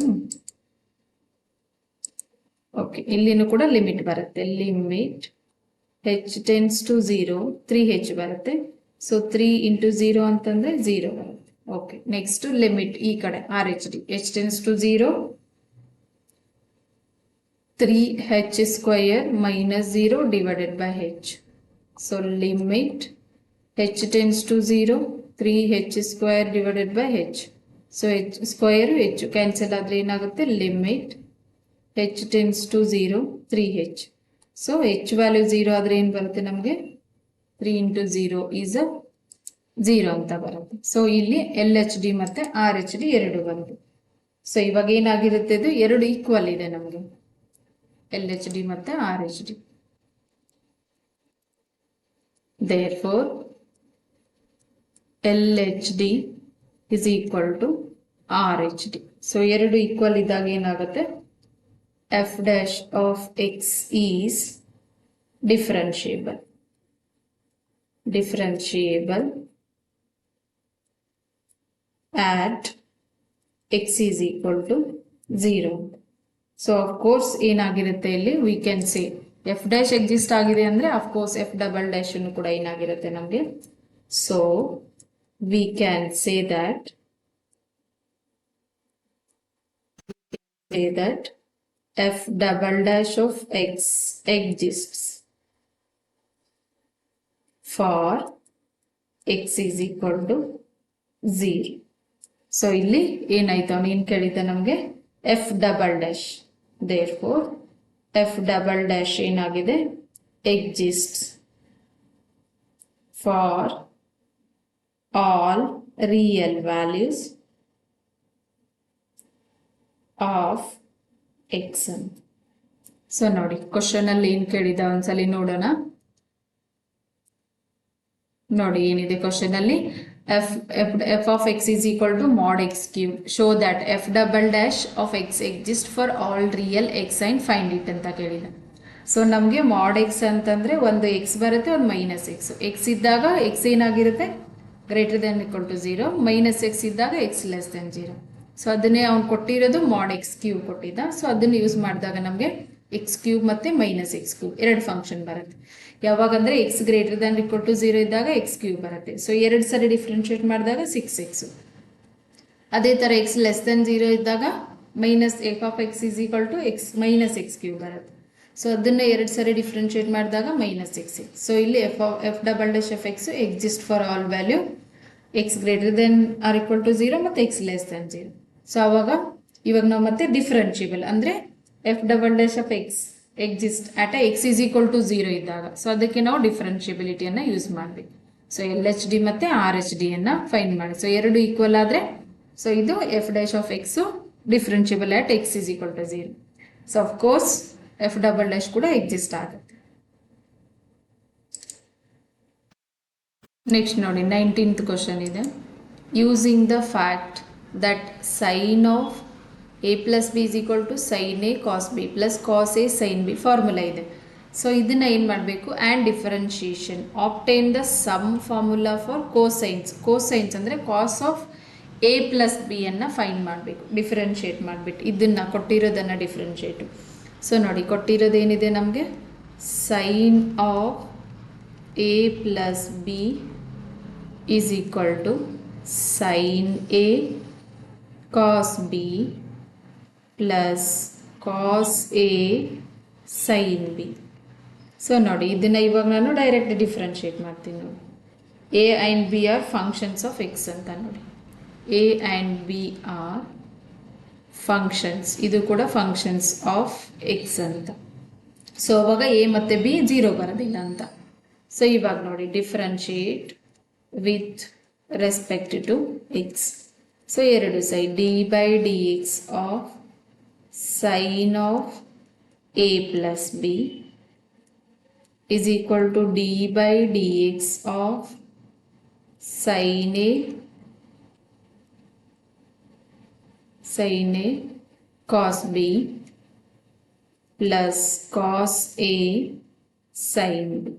[SPEAKER 1] ಓಕೆ ಇಲ್ಲಿನೂ ಕೂಡ ಲಿಮಿಟ್ ಬರುತ್ತೆ. Limit h tends to 0 3h ಬರುತ್ತೆ. ಸೊ 3 into 0 ಅಂತಂದ್ರೆ 0 ಬರುತ್ತೆ. ಓಕೆ ನೆಕ್ಸ್ಟ್ ಲಿಮಿಟ್ ಈ ಕಡೆ R H D h tends to 0 3h square minus 0 divided by h. So limit h tends to 0 3h square divided by h. So h square h cancel ಆದರೆ ಏನಾಗುತ್ತೆ, limit h tends to 0 3h. So h value 0 ಆದರೆ ಏನು ಬರುತ್ತೆ ನಮಗೆ, 3 into 0 is 0 ಅಂತ ಬರುತ್ತೆ. So ಇಲ್ಲಿ L H D ಮತ್ತೆ ಆರ್ ಎಚ್ ಡಿ ಎರಡು ಬಂತು. ಸೊ ಇವಾಗ ಏನಾಗಿರುತ್ತೆ, ಇದು ಎರಡು ಈಕ್ವಲ್ ಇದೆ ನಮಗೆ, ಎಲ್ ಎಚ್ ಡಿ ಮತ್ತೆ R H D. Therefore L H D is equal to R H D. So ಎರಡು ಈಕ್ವಲ್ ಇದ್ದಾಗ ಏನಾಗುತ್ತೆ, f dash of x is differentiable at x is equal to 0. So of course ಏನಾಗಿರುತ್ತೆ ಇಲ್ಲಿ, we can say f dash exist ಆಗಿದೆ ಅಂದ್ರೆ of course f double dash ಅನ್ನು ಕೂಡ ಏನಾಗಿರುತ್ತೆ ನಮಗೆ. So we can say that f double dash of x exists for x is equal to 0. So ಇಲ್ಲಿ ಏನಾಯ್ತು, ಅವನು ಏನು ಕೇಳಿದ್ದ ನಮಗೆ, f double dash. therefore f double dash ಏನಾಗಿದೆ, exists for all real values of x ಅಂತ. So ನೋಡಿ question ಅಲ್ಲಿ ಏನ್ ಕೇಳಿದ ಒಂದ್ಸಲಿ ನೋಡೋಣ. ನೋಡಿ ಏನಿದೆ ಕ್ವಶನ್ ಅಲ್ಲಿ, f of x is equal to mod x cube, show that f double dash of x exist for all real x and find it ಅಂತ ಕೇಳಿದ. ಸೊ ನಮಗೆ ಮಾಡ್ ಎಕ್ಸ್ ಅಂತಂದ್ರೆ ಒಂದು ಎಕ್ಸ್ ಬರುತ್ತೆ, ಒಂದು ಮೈನಸ್ ಎಕ್ಸ್. ಎಕ್ಸ್ ಇದ್ದಾಗ x ಏನಾಗಿರುತ್ತೆ, greater than equal to 0, minus x ಇದ್ದಾಗ ಎಕ್ಸ್ ಲೆಸ್ ದೆನ್ 0. ಸೊ ಅದನ್ನೇ ಅವ್ನು ಕೊಟ್ಟಿರೋದು ಮಾಡ್ ಎಕ್ಸ್ ಕ್ಯೂಬ್ ಕೊಟ್ಟಿದ್ದ. ಸೊ ಅದನ್ನು ಯೂಸ್ ಮಾಡಿದಾಗ ನಮಗೆ ಎಕ್ಸ್ ಕ್ಯೂಬ್ ಮತ್ತು ಮೈನಸ್ ಎಕ್ಸ್ ಕ್ಯೂಬ್ ಎರಡು ಫಂಕ್ಷನ್ ಬರುತ್ತೆ. ಯಾವಾಗಂದರೆ x greater than equal to 0 ಇದ್ದಾಗ ಎಕ್ಸ್ ಕ್ಯೂಬ್ ಬರುತ್ತೆ. ಸೊ ಎರಡು ಸರಿ ಡಿಫ್ರೆನ್ಷಿಯೇಟ್ ಮಾಡಿದಾಗ 6x. ಅದೇ ಥರ ಎಕ್ಸ್ ಲೆಸ್ ದೆನ್ 0 ಇದ್ದಾಗ minus f of x is equal to x minus x cube ಬರುತ್ತೆ. ಸೊ ಅದನ್ನು ಎರಡು ಸರಿ ಡಿಫ್ರೆನ್ಷಿಯೇಟ್ ಮಾಡಿದಾಗ ಮೈನಸ್ ಎಕ್ಸ್. ಸೊ ಇಲ್ಲಿ f double dash f x exist for all value x greater than or equal to 0 ಮತ್ತು X less than 0. So ಇವಾಗ ನಾವು ಮತ್ತೆ ಡಿಫ್ರೆನ್ಷಿಯಬಲ್ ಅಂದರೆ f double dash of x exist at x is equal to 0 ಇದ್ದಾಗ. So ಅದಕ್ಕೆ ನಾವು ಡಿಫ್ರೆನ್ಷಿಯಬಿಲಿಟಿಯನ್ನು use ಮಾಡಬೇಕು. ಸೊ ಎಲ್ ಎಚ್ ಡಿ ಮತ್ತು ಆರ್ ಎಚ್ ಡಿಯನ್ನು ಫೈಂಡ್ ಮಾಡಿ. ಸೊ ಎರಡು ಈಕ್ವಲ್ ಆದರೆ ಸೊ ಇದು f dash of x differentiable at x is equal to 0. So of course f double dash ಕೂಡ ಎಕ್ಸಿಸ್ಟ್ ಆಗುತ್ತೆ. ನೆಕ್ಸ್ಟ್ ನೋಡಿ 19th ಕ್ವಶನ್ ಇದೆ. Using the fact that sine of A plus B is equal to sine A cos B plus cos A sine B formula ಇದೆ. So ಇದನ್ನು ಏನು ಮಾಡಬೇಕು, and differentiation obtain the sum formula for cosines. Cosines ಅಂದರೆ cos of A plus ಬಿಯನ್ನು find ಮಾಡಬೇಕು, differentiate ಮಾಡಿಬಿಟ್ಟು ಇದನ್ನು ಕೊಟ್ಟಿರೋದನ್ನು ಡಿಫರೆನ್ಷಿಯೇಟು. ಸೊ ನೋಡಿ ಕೊಟ್ಟಿರೋದೇನಿದೆ ನಮಗೆ, sine of A plus B is equal to sine A cos B plus cos A sine B. So ನೋಡಿ ಇದನ್ನು ಇವಾಗ ನಾನು ಡೈರೆಕ್ಟ್ ಡಿಫ್ರೆನ್ಷಿಯೇಟ್ ಮಾಡ್ತೀನಿ. ನೋಡಿ A and B are functions of x ಅಂತ. ನೋಡಿ A and B are functions, ಇದು ಕೂಡ ಫಂಕ್ಷನ್ಸ್ ಆಫ್ ಎಕ್ಸ್ ಅಂತ. ಸೊ ಅವಾಗ ಎ ಮತ್ತು ಬಿ 0 ಬರೋದಿಲ್ಲ ಅಂತ. ಸೊ ಇವಾಗ ನೋಡಿ differentiate with respect to x. So ಎರಡು side d by d x of sine of A plus B is equal to d by dx of sin a cos b plus cos a sin b.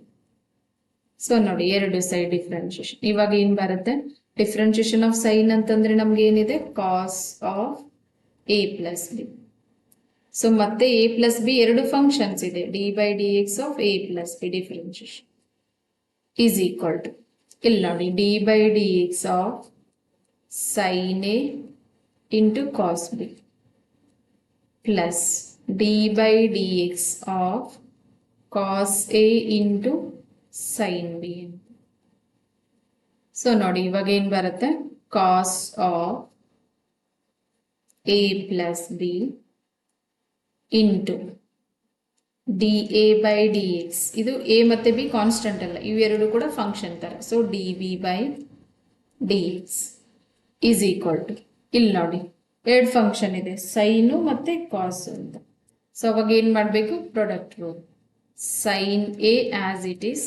[SPEAKER 1] So ನೋಡಿ ಎರಡು side differentiation. ಇವಾಗ ಏನು ಬರುತ್ತೆ, differentiation of sign ಅಂತಂದರೆ ನಮ್ಗೆ ಏನಿದೆ, cos of A plus B. So ಮತ್ತೆ A plus B ಎರಡು ಫಂಕ್ಷನ್ಸ್ ಇದೆ, d by d x of A plus B differentiation is equal to, ಇಲ್ಲಿ ನೋಡಿ d by d x of sine A into cos B plus d by d x of cos A into sine B. So ನೋಡಿ ಇವಾಗ ಏನು ಬರುತ್ತೆ, cos of A plus B into d A by d x. ಇದು A ಮತ್ತು b constant ಅಲ್ಲ, ಇವೆರಡು ಕೂಡ function ಥರ. So d B by d x is equal to, ಇಲ್ಲಿ ನೋಡಿ ಎರಡು ಫಂಕ್ಷನ್ ಇದೆ, ಸೈನು ಮತ್ತು ಕಾಸ್ ಅಂತ. ಸೊ ಅವಾಗ ಏನು ಮಾಡಬೇಕು, product rule. Sine A as it is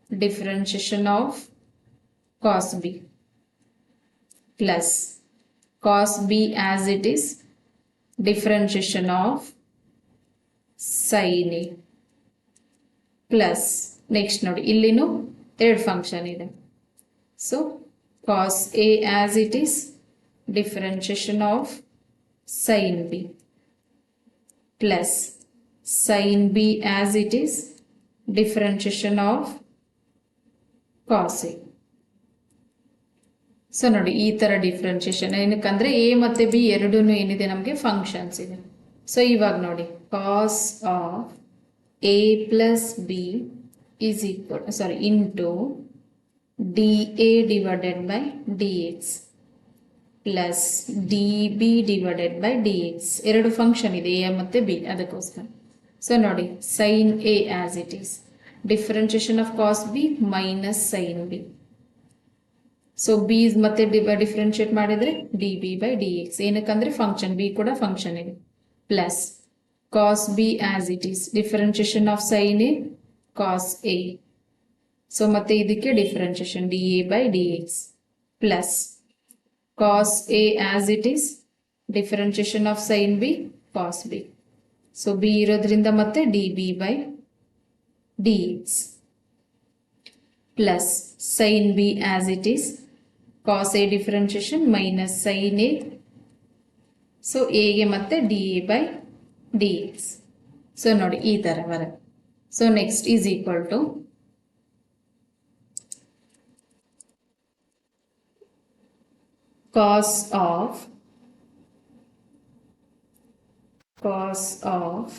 [SPEAKER 1] differentiation of cos B plus cos B as it is differentiation of sine a plus next ನೋಡಿ ಇಲ್ಲಿನೂ ಎರಡು ಫಂಕ್ಷನ್ ಇದೆ. So cos a as it is differentiation of sine b plus sine b as it is differentiation of cos A. So ನೋಡಿ ಈ ಥರ differentiation ಏನಕ್ಕಂದರೆ a ಮತ್ತು B ಎರಡೂ ಏನಿದೆ ನಮಗೆ ಫಂಕ್ಷನ್ಸ್ ಇದೆ. ಸೊ ಇವಾಗ ನೋಡಿ ಕಾಸ್ of A plus B is equal into d A divided by d x plus d B divided by d x. ಎರಡು ಫಂಕ್ಷನ್ ಇದೆ ಎ ಮತ್ತು ಬಿ, ಅದಕ್ಕೋಸ್ಕರ. ಸೊ ನೋಡಿ sine A as it is differentiation of cos B minus sine B. So B ಮತ್ತೆ differentiate ಮಾಡಿದ್ರೆ d B by d x, ಏನಕ್ಕಂದ್ರೆ function B ಕೂಡ function ಇದೆ, plus cos B as it is, differentiation of sine A cos A, so ಮತ್ತೆ ಇದಕ್ಕೆ differentiation d A by d x, plus cos a as it is, differentiation of sine b cos B, so b ಇರೋದ್ರಿಂದ ಮತ್ತೆ d B by d x, plus sin b as it is, cos a differentiation minus sin a, so a ಗೆ ಮತ್ತೆ dA by dx, so ನೋಡಿ ಈ ತರ ಬರುತ್ತೆ. So next is equal to cos of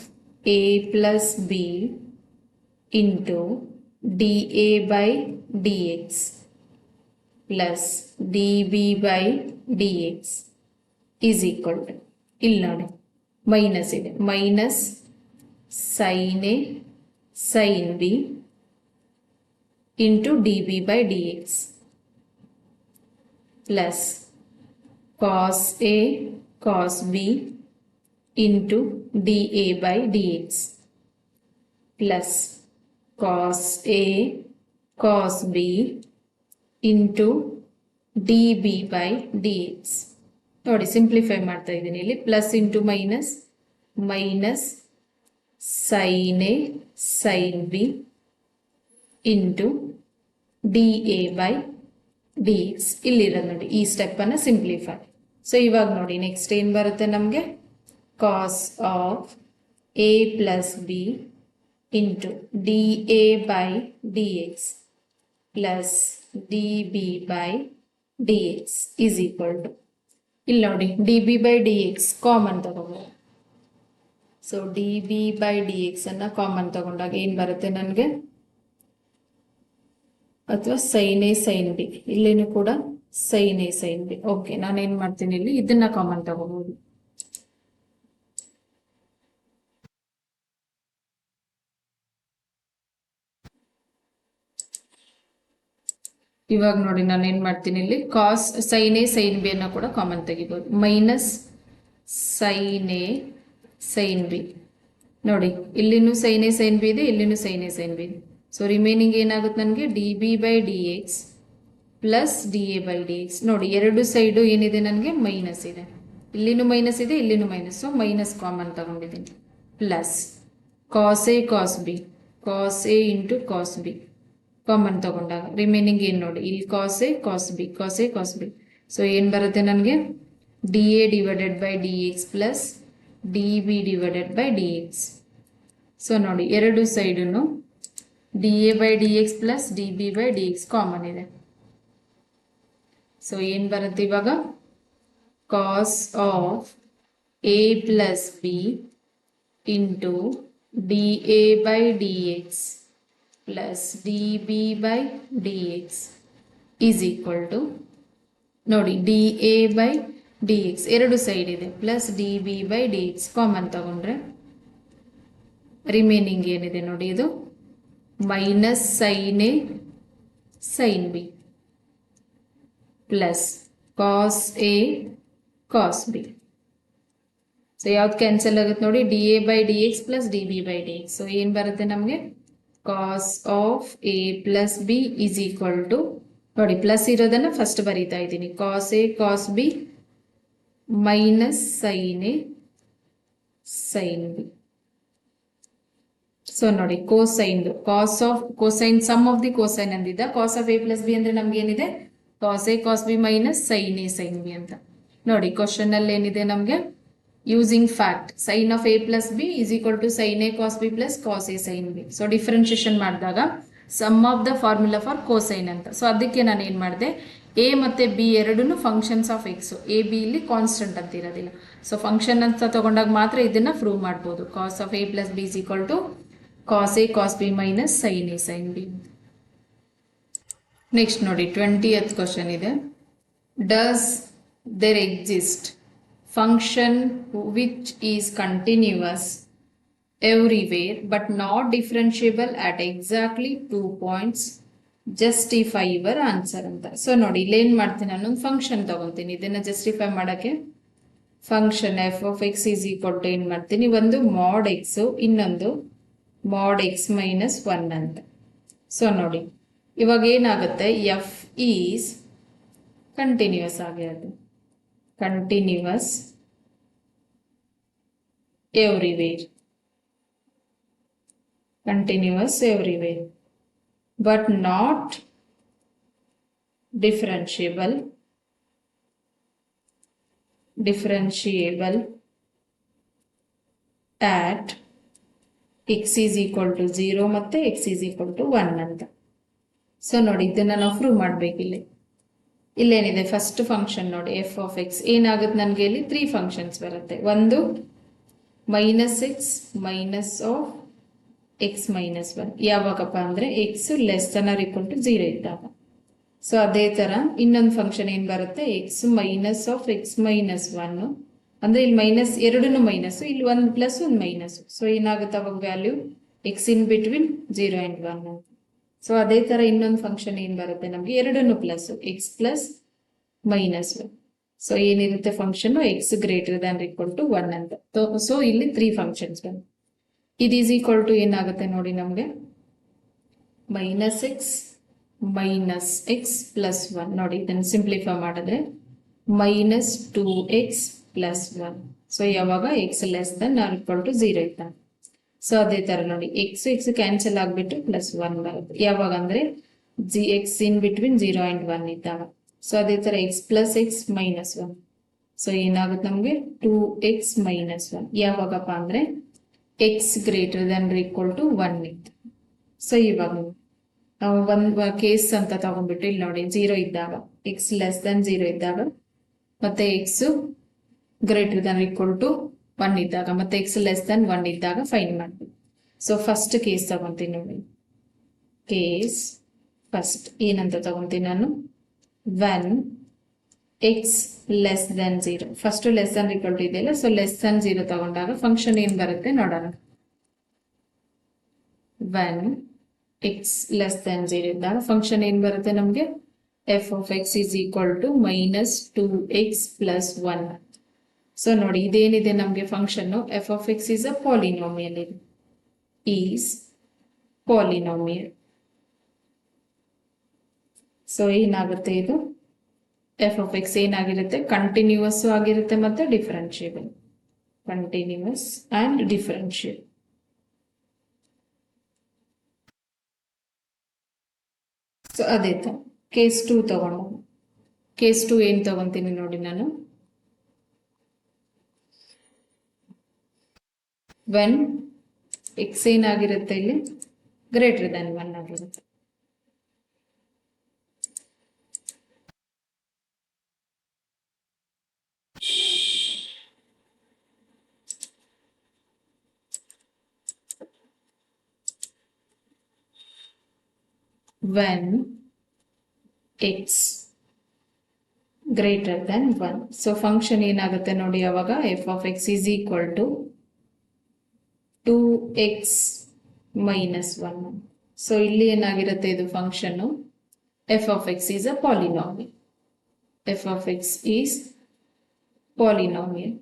[SPEAKER 1] a plus b into dA by dx plus dB by dx is equal to, ಇಲ್ಲಿ ನೋಡಿ minus ಇದೆ, minus sin A sin B into dB by dx plus cos A cos B into dA by dx plus cos A cos B into dB by dx. ನೋಡಿ simplify ಮಾಡ್ತಾ ಇದ್ದೀನಿ ಇಲ್ಲಿ, plus into minus, minus sin A sin B into d A by d x, ಇಲ್ಲಿರೋದು ನೋಡಿ ಈ ಸ್ಟೆಪ್ಪನ್ನು simplify. So ಇವಾಗ ನೋಡಿ next ಏನು ಬರುತ್ತೆ ನಮಗೆ, cos of A plus B into dA by dx plus dB by dx is equal to, ಇಲ್ಲಿ ನೋಡಿ dB by dx ಕಾಮನ್ ತಗೋಬೋದು. ಸೊ dB by dx ಅನ್ನ ಕಾಮನ್ ತಗೊಂಡಾಗ ಏನು ಬರುತ್ತೆ ನನಗೆ, ಅಥವಾ sin A sin B, ಇಲ್ಲೇನು ಕೂಡ sin A sin B. Okay, ನಾನೇನು ಮಾಡ್ತೀನಿ ಇಲ್ಲಿ ಇದನ್ನ ಕಾಮನ್ ತಗೋಬಹುದು. ಇವಾಗ ನೋಡಿ ನಾನು ಏನು ಮಾಡ್ತೀನಿ ಇಲ್ಲಿ, ಕಾಸ್ sin A sin B ಅನ್ನ ಕೂಡ ಕಾಮನ್ ತೆಗಿಬೋದು, minus sin A sin B, ನೋಡಿ ಇಲ್ಲಿನೂ sin A sin B ಇದೆ, ಇಲ್ಲಿನೂ sin A sin B ಇದೆ. ಸೊ ರಿಮೈನಿಂಗ್ ಏನಾಗುತ್ತೆ ನನಗೆ, D B by d x plus D A by d X. ನೋಡಿ ಎರಡು ಸೈಡು ಏನಿದೆ ನನಗೆ ಮೈನಸ್ ಇದೆ, ಇಲ್ಲಿನೂ ಮೈನಸ್ ಇದೆ, ಇಲ್ಲಿನೂ ಮೈನಸ್, ಸೊ ಮೈನಸ್ ಕಾಮನ್ ತಗೊಂಡಿದ್ದೀನಿ, plus cos A cos B, cos A into cos B common ತಗೊಂಡಾಗ ರಿಮೈನಿಂಗ್ ಏನು ನೋಡಿ, ಇಲ್ಲಿ cos A cos B, cos A cos B. So ಏನು ಬರುತ್ತೆ ನನಗೆ, d A divided by d x plus d B divided by d x. So ನೋಡಿ ಎರಡು ಸೈಡನ್ನು d A by d x plus d B by d x common ಇದೆ. So ಏನು ಬರುತ್ತೆ ಇವಾಗ, cos of A plus B into d A by d x plus d B by d x is equal to, ನೋಡಿ d A by d x ಎರಡು side ಇದೆ, plus d B by d x common ತಗೊಂಡ್ರೆ remaining ಏನಿದೆ ನೋಡಿ, ಇದು minus sin A sin B plus cos A cos B. So ಯಾವ್ದು cancel ಆಗುತ್ತೆ ನೋಡಿ, d A by d x plus d B by d x. So ಏನು ಬರುತ್ತೆ ನಮಗೆ, cos of A plus B is equal to, ನೋಡಿ plus ಇರೋದನ್ನ first ಬರೀತಾ ಇದ್ದೀನಿ, cos A cos B minus sin A sin B. So ನೋಡಿ cosine, cos of cosine sum of the cosine ಅಂದಿದ್ದ, cos of A plus B ಅಂದ್ರೆ ನಮ್ಗೆ ಏನಿದೆ, cos A cos B minus sin A sin B ಅಂತ. ನೋಡಿ question ಅಲ್ಲಿ ಏನಿದೆ ನಮ್ಗೆ, using fact sine of A plus B is equal to sin A cos B plus cos A sin B. So differentiation ಮಾಡಿದಾಗ sum of the formula for cosine ಅಂತ. So ಅದಕ್ಕೆ ನಾನು ಏನು ಮಾಡಿದೆ, ಎ ಮತ್ತು ಬಿ ಎರಡೂ functions of x, A B ಇಲ್ಲಿ constant ಅಂತ ಇರೋದಿಲ್ಲ. ಸೊ ಫಂಕ್ಷನ್ ಅಂತ ತಗೊಂಡಾಗ ಮಾತ್ರ ಇದನ್ನ ಪ್ರೂವ್ ಮಾಡ್ಬೋದು. Cos of A plus B is equal to cos A cos B minus sin A sin B. Next ನೋಡಿ 20th ಕ್ವಶನ್ ಇದೆ, does there exist function which is continuous everywhere but not differentiable at exactly 2 points justify your answer ಅಂತ. So ನೋಡಿ ಇಲ್ಲೇನು ಮಾಡ್ತೀನಿ, ನಾನೊಂದು function ತಗೊತೀನಿ ಇದನ್ನು justify ಮಾಡೋಕ್ಕೆ. Function f of x is equal to ಏನು ಮಾಡ್ತೀನಿ, ಒಂದು ಮಾಡ್ ಎಕ್ಸು, ಇನ್ನೊಂದು ಮಾಡ್ ಎಕ್ಸ್ ಮೈನಸ್ 1 ಅಂತ. ಸೊ ನೋಡಿ ಇವಾಗ ಏನಾಗುತ್ತೆ, ಎಫ್ ಈಸ್ ಕಂಟಿನ್ಯೂಸ್ ಆಗಿರುತ್ತೆ, continuous everywhere, continuous everywhere, but not differentiable at x is equal to 0 ಮತ್ತೆ x is equal to 1 ಅಂತ. ಸೊ ನೋಡಿ ಇದನ್ನ ನಾವು ಪ್ರೂವ್ ಮಾಡಬೇಕಿಲ್ಲಿ. ಇಲ್ಲೇನಿದೆ ಫಸ್ಟ್ ಫಂಕ್ಷನ್ ನೋಡಿ ಎಫ್ ಆಫ್ ಎಕ್ಸ್ ಏನಾಗುತ್ತೆ, ನನಗೆ ಇಲ್ಲಿ 3 ಫಂಕ್ಷನ್ಸ್ ಬರುತ್ತೆ. ಒಂದು minus x minus of x minus 1 ಯಾವಾಗಪ್ಪ ಅಂದರೆ x less than or equal to 0 ಇದ್ದಾಗ. ಸೊ ಅದೇ ಥರ ಇನ್ನೊಂದು ಫಂಕ್ಷನ್ ಏನು ಬರುತ್ತೆ, x minus of x minus 1 ಅಂದರೆ ಇಲ್ಲಿ ಮೈನಸ್ ಎರಡೂ ಮೈನಸ್ಸು, ಇಲ್ಲಿ 1 ಪ್ಲಸ್ 1 ಮೈನಸ್ಸು. ಸೊ ಏನಾಗುತ್ತೆ ಅವಾಗ value X in between 0 and 1 ಅಂತ. ಸೊ ಅದೇ ಥರ ಇನ್ನೊಂದು ಫಂಕ್ಷನ್ ಏನು ಬರುತ್ತೆ ನಮಗೆ, ಎರಡೂ plus, x plus minus 1. So ಏನಿರುತ್ತೆ function x greater than equal to 1 ಅಂತ. ಸೊ ಇಲ್ಲಿ 3 ಫಂಕ್ಷನ್ಸ್ ಬಂದು ಇದು ಈಸ್ ಈಕ್ವಲ್ ಟು ಏನಾಗುತ್ತೆ ನೋಡಿ ನಮಗೆ, ಮೈನಸ್ ಎಕ್ಸ್ ಪ್ಲಸ್ 1. ನೋಡಿ ಇದನ್ನು ಸಿಂಪ್ಲಿಫೈ ಮಾಡಿದ್ರೆ ಮೈನಸ್ 2x ಪ್ಲಸ್ 1. ಸೊ ಯಾವಾಗ x less than or equal to 0 ಇದ್ದಾಗ. ಸೊ ಅದೇ ಥರ ನೋಡಿ ಎಕ್ಸ್ ಕ್ಯಾನ್ಸಲ್ ಆಗಿಬಿಟ್ಟು ಪ್ಲಸ್ 1 ಬರುತ್ತೆ. ಯಾವಾಗ ಅಂದರೆ ಎಕ್ಸ್ ಇನ್ ಬಿಟ್ವೀನ್ 0 ಆ್ಯಂಡ್ 1 ಇದ್ದಾಗ. ಸೊ ಅದೇ ಥರ x plus x minus 1. So ಏನಾಗುತ್ತೆ ನಮಗೆ 2x ಮೈನಸ್ 1 ಯಾವಾಗಪ್ಪ ಅಂದರೆ x greater than equal to 1 ಇತ್ತು. ಸೊ ಇವಾಗ ನಾವು ಒಂದು ಕೇಸ್ ಅಂತ ತಗೊಂಡ್ಬಿಟ್ಟು ಇಲ್ಲಿ ನೋಡಿ 0 ಇದ್ದಾಗ, ಎಕ್ಸ್ ಲೆಸ್ ದನ್ 0 ಇದ್ದಾಗ, ಮತ್ತೆ x greater than equal to 1 ಇದ್ದಾಗ, ಮತ್ತೆ ಎಕ್ಸ್ ಲೆಸ್ ದನ್ 1 ಇದ್ದಾಗ ಫೈಂಡ್ ಮಾಡ್ತೀವಿ. ಸೊ ಫಸ್ಟ್ ಕೇಸ್ ತಗೊಂತೀನಿ ನೋಡಿ, ಕೇಸ್ ಫಸ್ಟ್ ಏನಂತ ತಗೊಂತೀನಿ ನಾನು, 1 x less than 0. First less than equal to ಇದೆಯಲ್ಲ, ಸೊ ಲೆಸ್ ದನ್ 0 ತಗೊಂಡಾಗ ಫಂಕ್ಷನ್ ಏನು ಬರುತ್ತೆ ನೋಡೋಣ. 1 ಎಕ್ಸ್ ಲೆಸ್ ದನ್ 0 ಇದ್ದಾಗ ಫಂಕ್ಷನ್ ಏನು ಬರುತ್ತೆ ನಮಗೆ, f of x is equal to minus 2x plus 1. So ನೋಡಿ ಇದೇನಿದೆ ನಮಗೆ function f of x is a polynomial, ಇದು ಈಸ್ ಪಾಲಿನೋಮಿಯಲ್. ಸೊ ಏನಾಗುತ್ತೆ ಇದು ಎಫ್ ಆಫ್ ಎಕ್ಸ್ ಏನಾಗಿರುತ್ತೆ, ಕಂಟಿನ್ಯೂಸ್ ಆಗಿರುತ್ತೆ ಮತ್ತೆ differentiable, continuous and differential. So ಅದೇ ಥರ ಕೇಸ್ 2 ತಗೊಂಡು, ಕೇಸ್ 2 ಏನು ತಗೊಂತೀನಿ ನೋಡಿ ನಾನು, ವೆನ್ ಎಕ್ಸ್ ಏನಾಗಿರುತ್ತೆ ಇಲ್ಲಿ ಗ್ರೇಟರ್ ದ್ಯಾನ್ 1 ಆಗಿರುತ್ತೆ. when x greater than 1. So function ಏನಾಗುತ್ತೆ ನೋಡಿ ಅವಾಗ f of x is equal to 2x minus 1. So ಇಲ್ಲಿ ಏನಾಗಿರುತ್ತೆ ಇದು function f of x is a polynomial, f of x is polynomial,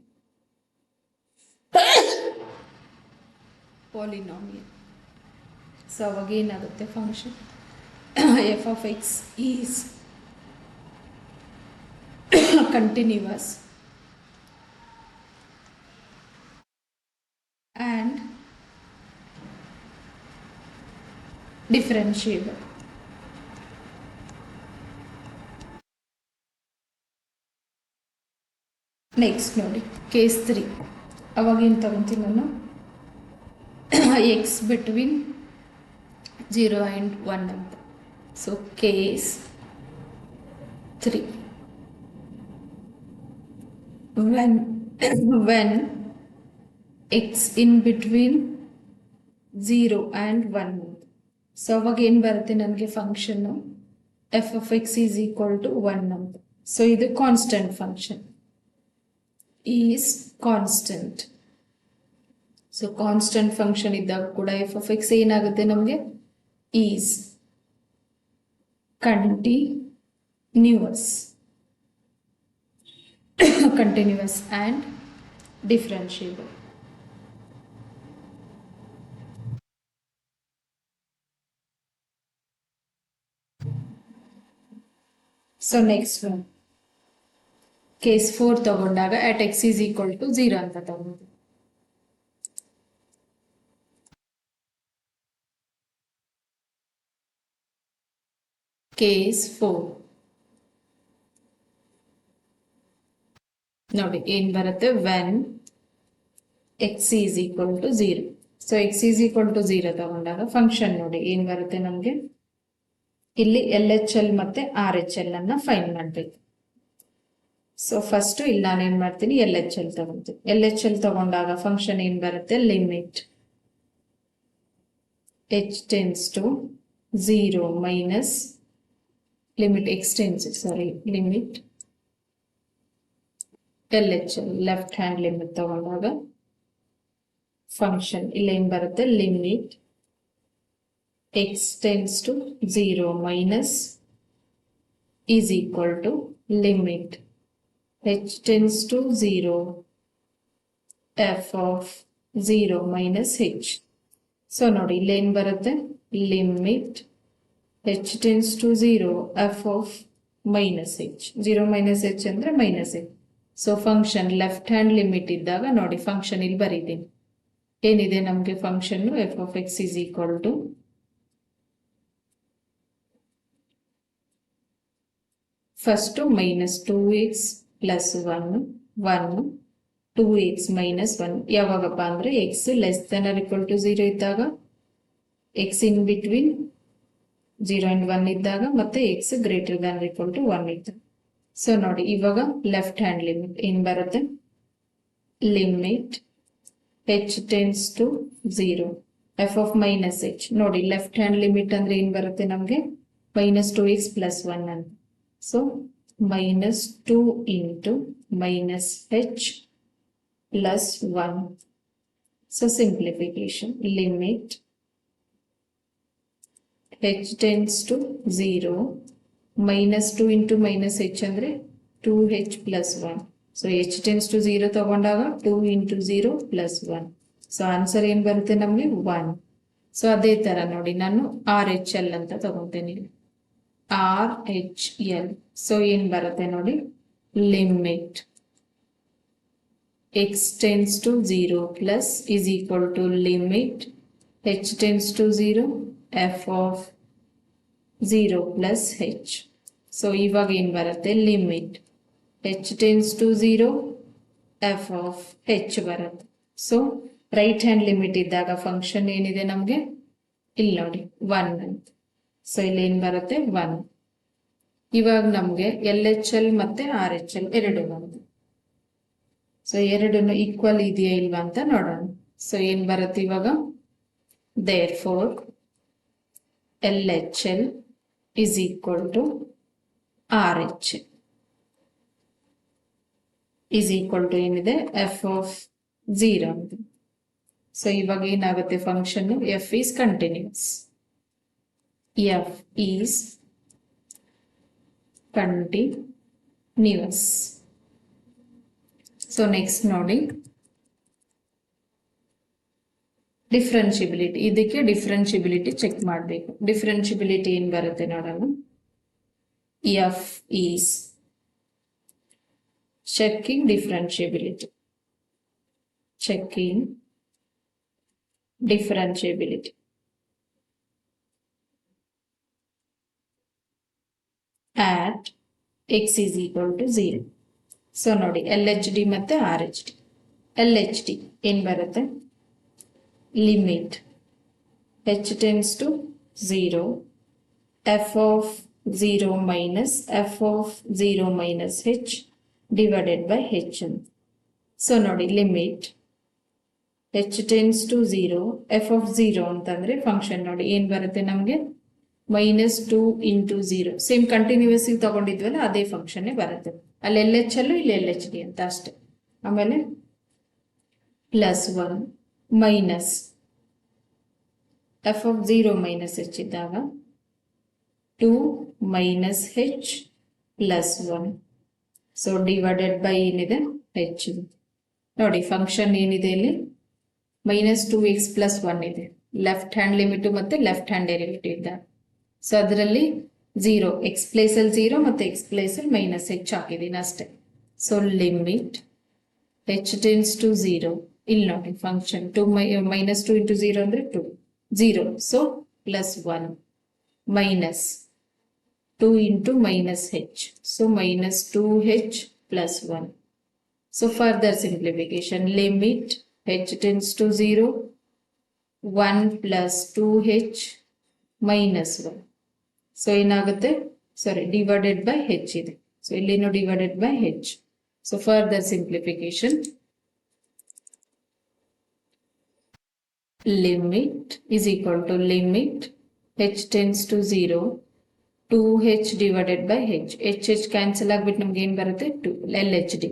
[SPEAKER 1] polynomial. So ಅವಾಗ ಏನಾಗುತ್ತೆ function f of x is continuous and differentiable. Next ನೋಡಿ case 3. ಅವಾಗೇನು ತಗೊಂತೀನಿ ನಾನು, X between 0 and 1 ಅಂತ. So case 3, when x in between 0 and 1. So ಅವಾಗ ಏನು ಬರುತ್ತೆ ನನಗೆ function f of x is equal to 1 ಅಂತ. ಸೊ ಇದು constant function, is constant. So constant function ಇದ್ದಾಗ ಕೂಡ ಎಫ್ ಆಫ್ ಎಕ್ಸ್ ಏನಾಗುತ್ತೆ ನಮಗೆ is continuous continuous and differentiable. So next one, case 4 ತಗೊಂಡಾಗ at x is equal to 0 ಅಂತ ತಗೊಂಡು case 4 ನೋಡಿ ಏನ್ ಬರುತ್ತೆ, when x is equal to 0. So x is equal to 0 ತಗೊಂಡಾಗ ಫಂಕ್ಷನ್ ನೋಡಿ ಏನ್ ಬರುತ್ತೆ ನಮ್ಗೆ, ಇಲ್ಲಿ LHL ಮತ್ತೆ RHL ಅನ್ನ ಫೈಂಡ್ ಮಾಡ್ಬೇಕು. ಸೊ ಫಸ್ಟ್ ಇಲ್ಲಿ ನಾನೇನ್ ಮಾಡ್ತೀನಿ, LHL ತಗೊಂತೀನಿ. LHL ತಗೊಂಡಾಗ ಫಂಕ್ಷನ್ ಏನ್ ಬರುತ್ತೆ, limit h tends to 0 minus limit limit LHL left hand limit ತಗೊಂಡಾಗ ಫಂಕ್ಷನ್ ಇಲ್ಲಿ ಏನ್ ಬರುತ್ತೆ, limit x tends to 0 minus is equal to limit h tends to 0 f of 0 minus h. So ನೋಡಿ ಇಲ್ಲಿ ಏನ್ ಬರುತ್ತೆ, limit h tends to 0 f of minus h. 0 minus h ಅಂದ್ರೆ minus h. So function left hand limit ಇದ್ದಾಗ ನೋಡಿ function ಇಲ್ಲಿ ಬರೀತೀನಿ. ಏನಿದೆ ನಮಗೆ function f of x is equal to first minus 2x plus 1 2x minus 1. ಯಾವಾಗಪ್ಪ ಅಂದ್ರೆ x less than or equal to 0 ಇದ್ದಾಗ, x ಇನ್ ಬಿಟ್ವೀನ್ 0 and 1 ಇದ್ದಾಗ, ಮತ್ತೆ x greater than or equal to 1 ಇದ್ದಾಗ. ಸೊ ನೋಡಿ ಇವಾಗ ಲೆಫ್ಟ್ ಹ್ಯಾಂಡ್ ಲಿಮಿಟ್ ಏನ್ ಬರುತ್ತೆ, limit h tends to 0 f of minus h. ನೋಡಿ ಲೆಫ್ಟ್ ಹ್ಯಾಂಡ್ ಲಿಮಿಟ್ ಅಂದ್ರೆ ಏನ್ ಬರುತ್ತೆ ನಮ್ಗೆ, ಮೈನಸ್ 2x ಪ್ಲಸ್ 1 ಅಂತ. So minus 2 into minus h plus 1. So simplification, limit h tends to 0 minus 2 into minus h ಅಂದ್ರೆ 2h plus 1. So h tends to 0 ತಗೊಂಡಾಗ 2 into 0 plus 1. So answer ಏನ್ ಬರುತ್ತೆ ನಮ್ಗೆ 1. ಸೊ ಅದೇ ತರ ನೋಡಿ ನಾನು RHL ಅಂತ ತಗೊಂತೇನೆ, RHL. ಸೊ ಏನ್ ಬರುತ್ತೆ ನೋಡಿ, limit x tends to 0 plus is equal to limit h tends to 0 f of 0 plus h. So ಇವಾಗ ಏನ್ ಬರುತ್ತೆ, limit h tends to 0 f of h ಬರುತ್ತೆ. ಸೊ ರೈಟ್ ಹ್ಯಾಂಡ್ ಲಿಮಿಟ್ ಇದ್ದಾಗ function ಏನಿದೆ ನಮ್ಗೆ, ಇಲ್ಲಿ ನೋಡಿ 1 ಅಂತ. ಸೊ ಇಲ್ಲಿ ಏನ್ ಬರುತ್ತೆ 1. ಇವಾಗ ನಮ್ಗೆ LHL ಮತ್ತೆ RHL ಎರಡು ಬಂತು. ಸೊ ಎರಡನ್ನು ಈಕ್ವಲ್ ಇದೆಯಾ ಇಲ್ವಾ ಅಂತ ನೋಡೋಣ. ಸೊ ಏನ್ ಬರುತ್ತೆ ಇವಾಗ, therefore LHL is equal to RHL is equal to ಏನಿದೆ, f of 0 ಅಂತ. ಸೊ ಇವಾಗ ಏನಾಗುತ್ತೆ function, f is continuous. f is continuous. So next ನೋಡಿ ಡಿಫ್ರೆನ್ಷಿಬಿಲಿಟಿ. ಇದಕ್ಕೆ ಡಿಫ್ರೆನ್ಷಿಬಿಲಿಟಿ ಚೆಕ್ ಮಾಡಬೇಕು. ಡಿಫ್ರೆನ್ಷಿಬಿಲಿಟಿ ಏನ್ ಬರುತ್ತೆ ನೋಡೋಣ. f is checking differentiability. Checking differentiability. At x is equal to 0. So ನೋಡಿ LHD ಮತ್ತೆ RHD. LHD ಏನ್ ಬರುತ್ತೆ, limit h tends to 0 f of 0 minus f of 0 minus h divided by h. So ನೋಡಿ limit h tends to 0 f of 0 ಅಂತಂದ್ರೆ function ನೋಡಿ ಏನ್ ಬರುತ್ತೆ ನಮ್ಗೆ, ಮೈನಸ್ 2 ಇಂಟು 0. ಸೇಮ್ ಕಂಟಿನ್ಯೂಸ್ ತಗೊಂಡಿದ್ವಲ್ಲ ಅದೇ ಫಂಕ್ಷನ್ ಬರುತ್ತೆ. ಅಲ್ಲಿ LHL ಇಲ್ಲಿ LHD ಅಂತ ಅಷ್ಟೇ. ಆಮೇಲೆ plus 1 minus f of 0 minus h ಇದ್ದಾಗ 2 minus h plus 1. So divided by ಏನಿದೆ h ನೋಡಿ ಫಂಕ್ಷನ್ ಏನಿದೆ ಇಲ್ಲಿ -2x plus 1 ಇದೆ. ಲೆಫ್ಟ್ ಹ್ಯಾಂಡ್ ಲಿಮಿಟ್ ಮತ್ತೆ ಲೆಫ್ಟ್ ಹ್ಯಾಂಡ್ ಡೆರಿವೇಟಿವ್ ಇದೆ. ಸೊ ಅದರಲ್ಲಿ 0 x ಪ್ಲೇಸ್ ಅಲ್ಲಿ 0 ಮತ್ತೆ x ಪ್ಲೇಸ್ ಅಲ್ಲಿ -h ಹಾಕಿದ್ದೀನಿ ಅಷ್ಟೇ. So limit h tends to 0. ಇಲ್ಲಿ ನೋಡಿ ಫಂಕ್ಷನ್ 2 -2 into 0 ಅಂದ್ರೆ 2 0. So plus 1 minus 2 into minus h. So minus 2h plus 1. So further simplification, limit h tends to 0, 1 plus 2h minus 1. So ಏನಾಗುತ್ತೆ sorry divided by h ಇದೆ. So ಇಲ್ಲಿನೂ divided by h. So further simplification, limit is equal to limit h tends to 0, 2h divided by h. h cancel ಆಗ್ಬಿಟ್ಟು ನಮ್ಗೆ ಏನ್ ಬರುತ್ತೆ 2 LHD.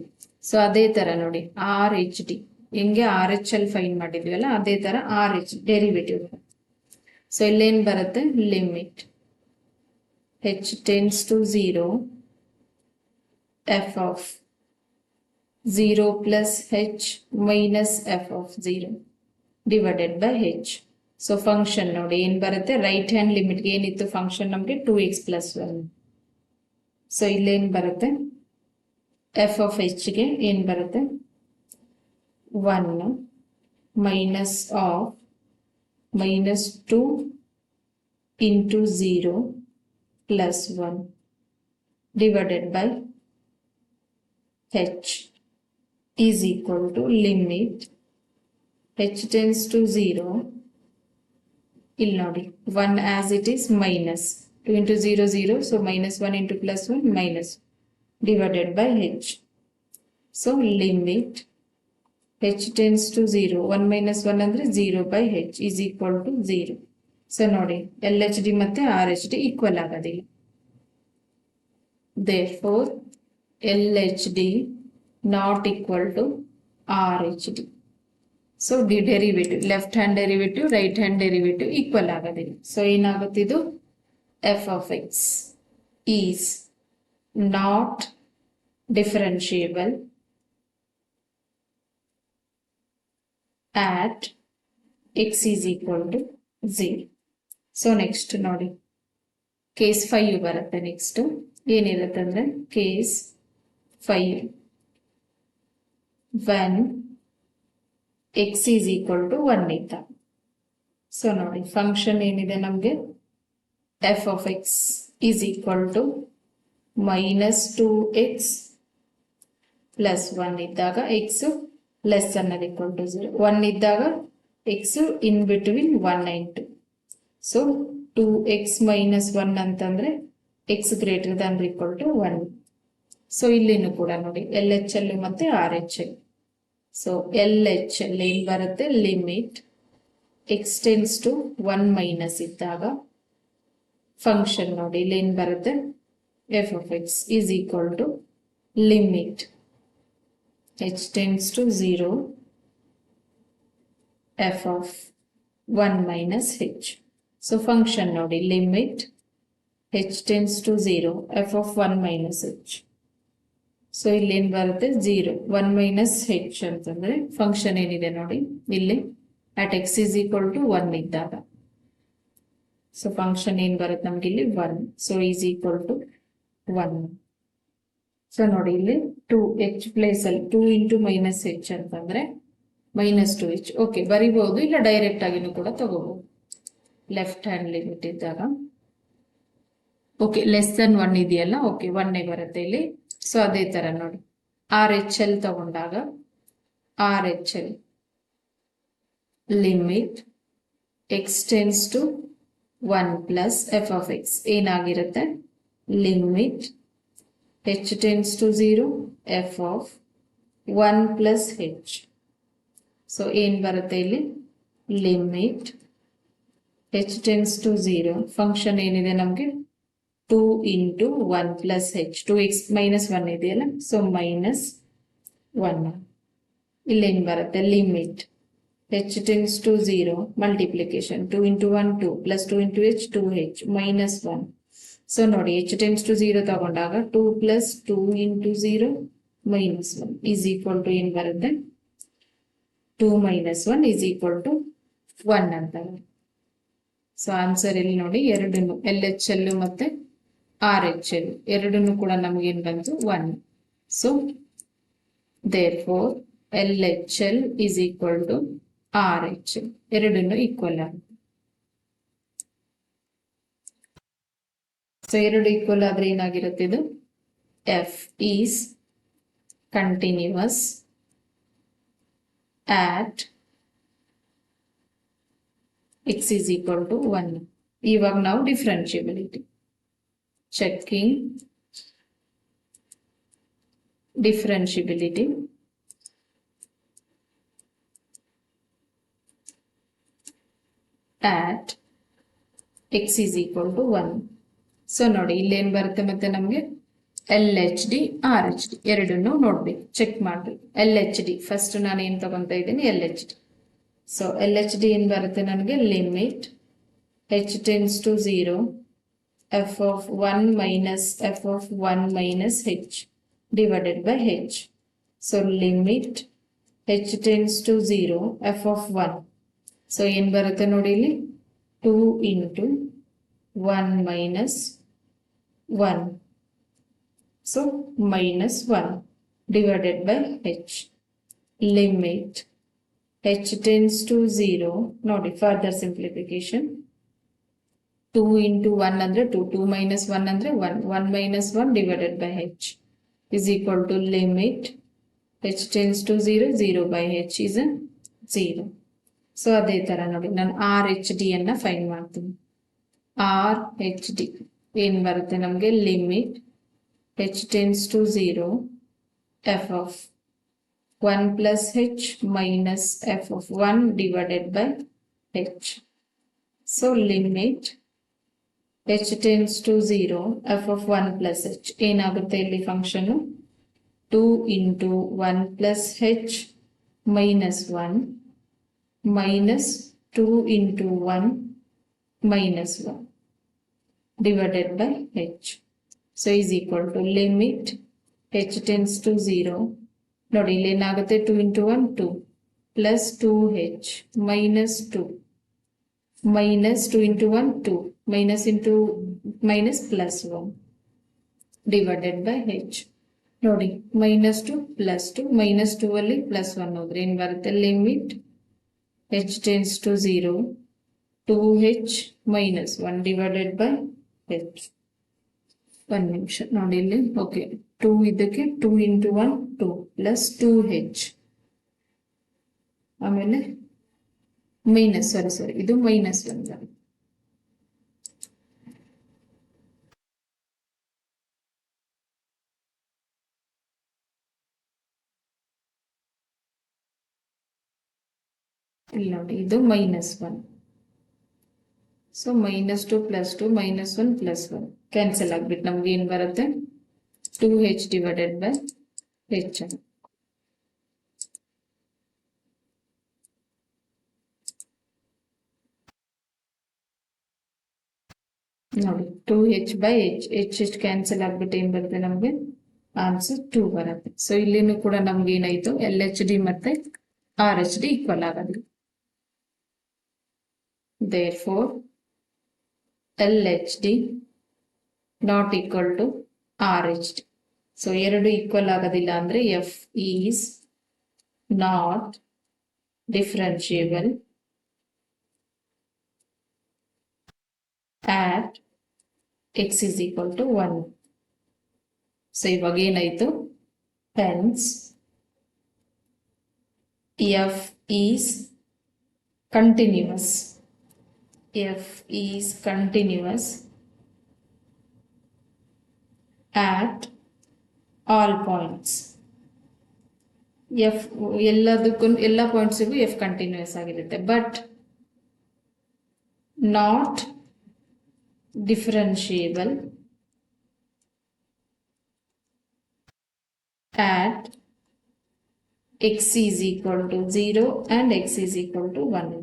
[SPEAKER 1] So ಅದೇ ತರ ನೋಡಿ RHD ಹೆಂಗೆ RHL ಫೈನ್ ಮಾಡಿದ್ವಲ್ಲ ಅದೇ ತರ RH ಡೆರಿವೇಟಿವ್. ಸೊ ಇಲ್ಲೇನ್ ಬರುತ್ತೆ limit h tends to 0 f of 0 plus h minus f of 0 divided by h. So function ನೋಡಿ ಏನ್ ಬರುತ್ತೆ ರೈಟ್ ಹ್ಯಾಂಡ್ ಲಿಮಿಟ್ಗೆ ಏನಿತ್ತು ಫಂಕ್ಷನ್ ನಮಗೆ 2x plus 1. ಸೊ ಇಲ್ಲೇನ್ ಬರುತ್ತೆ f of h ಗೆ ಏನ್ ಬರುತ್ತೆ 1 minus of -2 into 0 plus 1 divided by h is equal to limit h tends to 0. ಇಲ್ಲಿ ನೋಡಿ 1 as it is minus 2 into 0 0. So minus 1 into plus 1 minus divided by h. So limit h tends to 0. 1 minus 1 ಅಂದ್ರೆ 0 by h is equal to 0. So ನೋಡಿ LHD ಮತ್ತೆ RHD equal ಆಗೋದಿಲ್ಲ. Therefore LHD not equal to RHD. So derivative left hand derivative right hand derivative equal ಆಗೋದಿಲ್ಲ. So ಏನಾಗುತ್ತೆ ಇದು f of x is not differentiable at x is equal to 0. So next ನೋಡಿ case 5 ಬರುತ್ತೆ. Next ಏನಿರುತ್ತೆ ಅಂದ್ರೆ case 5 when x is equal to 1 ಇದ್ದಾಗ. So ನೋಡಿ function ಏನಿದೆ ನಮಗೆ f of x is equal to minus 2x plus 1 ಇದ್ದಾಗ x less than or equal to 0. 1 ಇದ್ದಾಗ x in between 1 and 2. So 2x minus 1 ಅಂತಂದ್ರೆ x greater than or equal to 1. So ಇಲ್ಲಿನೂ ಕೂಡ ನೋಡಿ LHL ಮತ್ತೆ RHL. So LHL ಏನ್ ಬರುತ್ತೆ limit x tends to 1 minus ಇದ್ದಾಗ ಫಂಕ್ಷನ್ ನೋಡಿ ಇಲ್ಲಿ ಏನ್ ಬರುತ್ತೆ f of x is equal to limit h tends to 0 f of 1 minus h. So function ನೋಡಿ limit h tends to 0 f of 1 minus h. So ಇಲ್ಲಿ ಏನ್ ಬರುತ್ತೆ 0 1 minus h ಅಂತಂದ್ರೆ ಫಂಕ್ಷನ್ ಏನಿದೆ ನೋಡಿ ಇಲ್ಲಿ at x is equal to 1 ಇದ್ದಾಗ. So function ಏನ್ ಬರುತ್ತೆ ನಮ್ಗೆ ಇಲ್ಲಿ 1. So is equal to 1. So ನೋಡಿ ಇಲ್ಲಿ 2h ಪ್ಲೇಸ್ ಅಲ್ಲಿ 2 into minus h ಅಂತಂದ್ರೆ -2h. ಓಕೆ ಬರಿಬಹುದು, ಇಲ್ಲ ಡೈರೆಕ್ಟ್ ಆಗಿನೂ ಕೂಡ ತಗೋಬಹುದು ಲೆಫ್ಟ್ ಹ್ಯಾಂಡ್ ಲಿಮಿಟ್ ಇದ್ದಾಗ. ಓಕೆ ಲೆಸ್ ದನ್ 1 ಇದೆಯಲ್ಲ, ಓಕೆ 1 ಬರುತ್ತೆ ಇಲ್ಲಿ. ಸೊ ಅದೇ ತರ ನೋಡಿ RHL ತಗೊಂಡಾಗ RHL limit x tends to 1 plus f of x ಏನಾಗಿರುತ್ತೆ limit h tends to 0 f of 1 plus h. So ಏನ್ ಬರುತ್ತೆ ಇಲ್ಲಿ limit h tends to 0 function ಏನಿದೆ ನಮ್ಗೆ 2 into 1 plus h 2x minus 1 ಇದೆಯಲ್ಲ. ಸೊ minus 1 ಇಲ್ಲೇನ್ ಬರುತ್ತೆ limit h tends to 0 multiplication 2 into 1 2 plus 2 into h 2h minus 1 so ನೋಡಿ h tends to 0 ತಗೊಂಡಾಗ 2 plus 2 into 0 minus 1 is equal to ಏನು ಬರುತ್ತೆ 2 minus 1 is equal to 1 ಅಂತ. So answer ಇಲ್ಲಿ ನೋಡಿ ಎರಡನ್ನು LHL ಮತ್ತೆ RHL ಎರಡನ್ನು ಕೂಡ ನಮಗೇನು ಬಂತು 1. So therefore LHL is equal to RHL ಎರಡನ್ನು ಈಕ್ವಲ್ ಆಗುತ್ತೆ. ಸೊ ಎರಡು ಈಕ್ವಲ್ ಆದ್ರೆ ಏನಾಗಿರುತ್ತೆ ಇದು F is continuous at x is equal to 1. ಇವಾಗ ನಾವು differentiability checking differentiability at x is equal to 1. So ನೋಡಿ ಇಲ್ಲೇನು ಬರುತ್ತೆ ಮತ್ತೆ ನಮಗೆ LHD RHD ಎರಡನ್ನು ನೋಡ್ಬೇಕು, ಚೆಕ್ ಮಾಡ್ಬೇಕು. LHD ಫಸ್ಟ್ ನಾನು ಏನು ತಗೊಂತ ಇದ್ದೀನಿ LHD. ಸೊ LHD ಏನು ಬರುತ್ತೆ ನನಗೆ limit h tends to 0 f of 1 minus f of 1 minus h divided by h. So limit h tends to 0 f of 1. So ಏನು ಬರುತ್ತೆ ನೋಡಿ ಇಲ್ಲಿ 2 into 1 minus 1. So minus 1 divided by h. Limit h tends to 0. ನೋಡಿ further simplification. 2 into 1 ಅಂದ್ರೆ 2. 2 minus 1 ಅಂದ್ರೆ 1. 1 minus 1 divided by h is equal to limit h tends to 0. 0 by h is a 0. So ಅದೇ ತರ ನೋಡಿ ನಾನು RHD ಅನ್ನ find ಮಾಡ್ತೀನಿ. RHD ಏನು ಬರುತ್ತೆ ನಮಗೆ limit h tends to 0 f of 1 plus h minus f of 1 divided by h. So limit h tends to 0 f of 1 plus h ಏನಾಗುತ್ತೆ ಇಲ್ಲಿ function 2 into 1 plus h minus 1 minus 2 into 1 minus 1 divided by h. So is equal to limit h tends to 0. ನೋಡಿ ಇಲ್ಲಿ ಏನಾಗುತ್ತೆ 2 into 1 2 plus 2h minus 2 minus 2 into 1 2 minus into minus plus 1 divided by h. ನೋಡಿ minus 2 plus 2 minus 2 ಅಲ್ಲಿ plus 1 ಹೋದ್ರೆ ಏನು ಬರುತ್ತೆ limit h tends to 0 2h minus 1 divided by h. ಒಂದು ನಿಮಿಷ ನೋಡಿ ಇಲ್ಲಿ ಓಕೆ 2 ಇದಕ್ಕೆ 2 into 1 2 plus 2h ಆಮೇಲೆ ಮೈನಸ್ ಸಾರಿ ಇದು ಮೈನಸ್ 1 ಇಲ್ಲಿ ನೋಡಿ ಇದು minus 1. So minus 2 plus 2 minus 1 plus 1 cancel ಆಗ್ಬಿಟ್ಟು ನಮ್ಗೆ ಏನು ಬರುತ್ತೆ 2h ಡಿವೈಡೆಡ್ ಬೈ h. ನೋಡಿ 2h by h ಕ್ಯಾನ್ಸಲ್ ಆಗ್ಬಿಟ್ಟು ಏನು ಬರುತ್ತೆ ನಮಗೆ ಆನ್ಸರ್ 2 ಬರುತ್ತೆ. ಸೊ ಇಲ್ಲಿನೂ ಕೂಡ ನಮ್ಗೆ ಏನಾಯ್ತು LHD ಮತ್ತೆ RHD ಈಕ್ವಲ್ ಆಗೋದು. Therefore LHD not equal to RHD. So ಎರಡು ಈಕ್ವಲ್ ಆಗೋದಿಲ್ಲ ಅಂದ್ರೆ F is not differentiable at x is equal to 1. So ಇವಾಗ ಏನಾಯ್ತು hence F is continuous. F is continuous at all points. F ಎಲ್ಲದಕ್ಕೂ ಎಲ್ಲ ಪಾಯಿಂಟ್ಸಿಗೂ F continuous ಆಗಿರುತ್ತೆ but not differentiable at x is equal to 0 and x is equal to 1.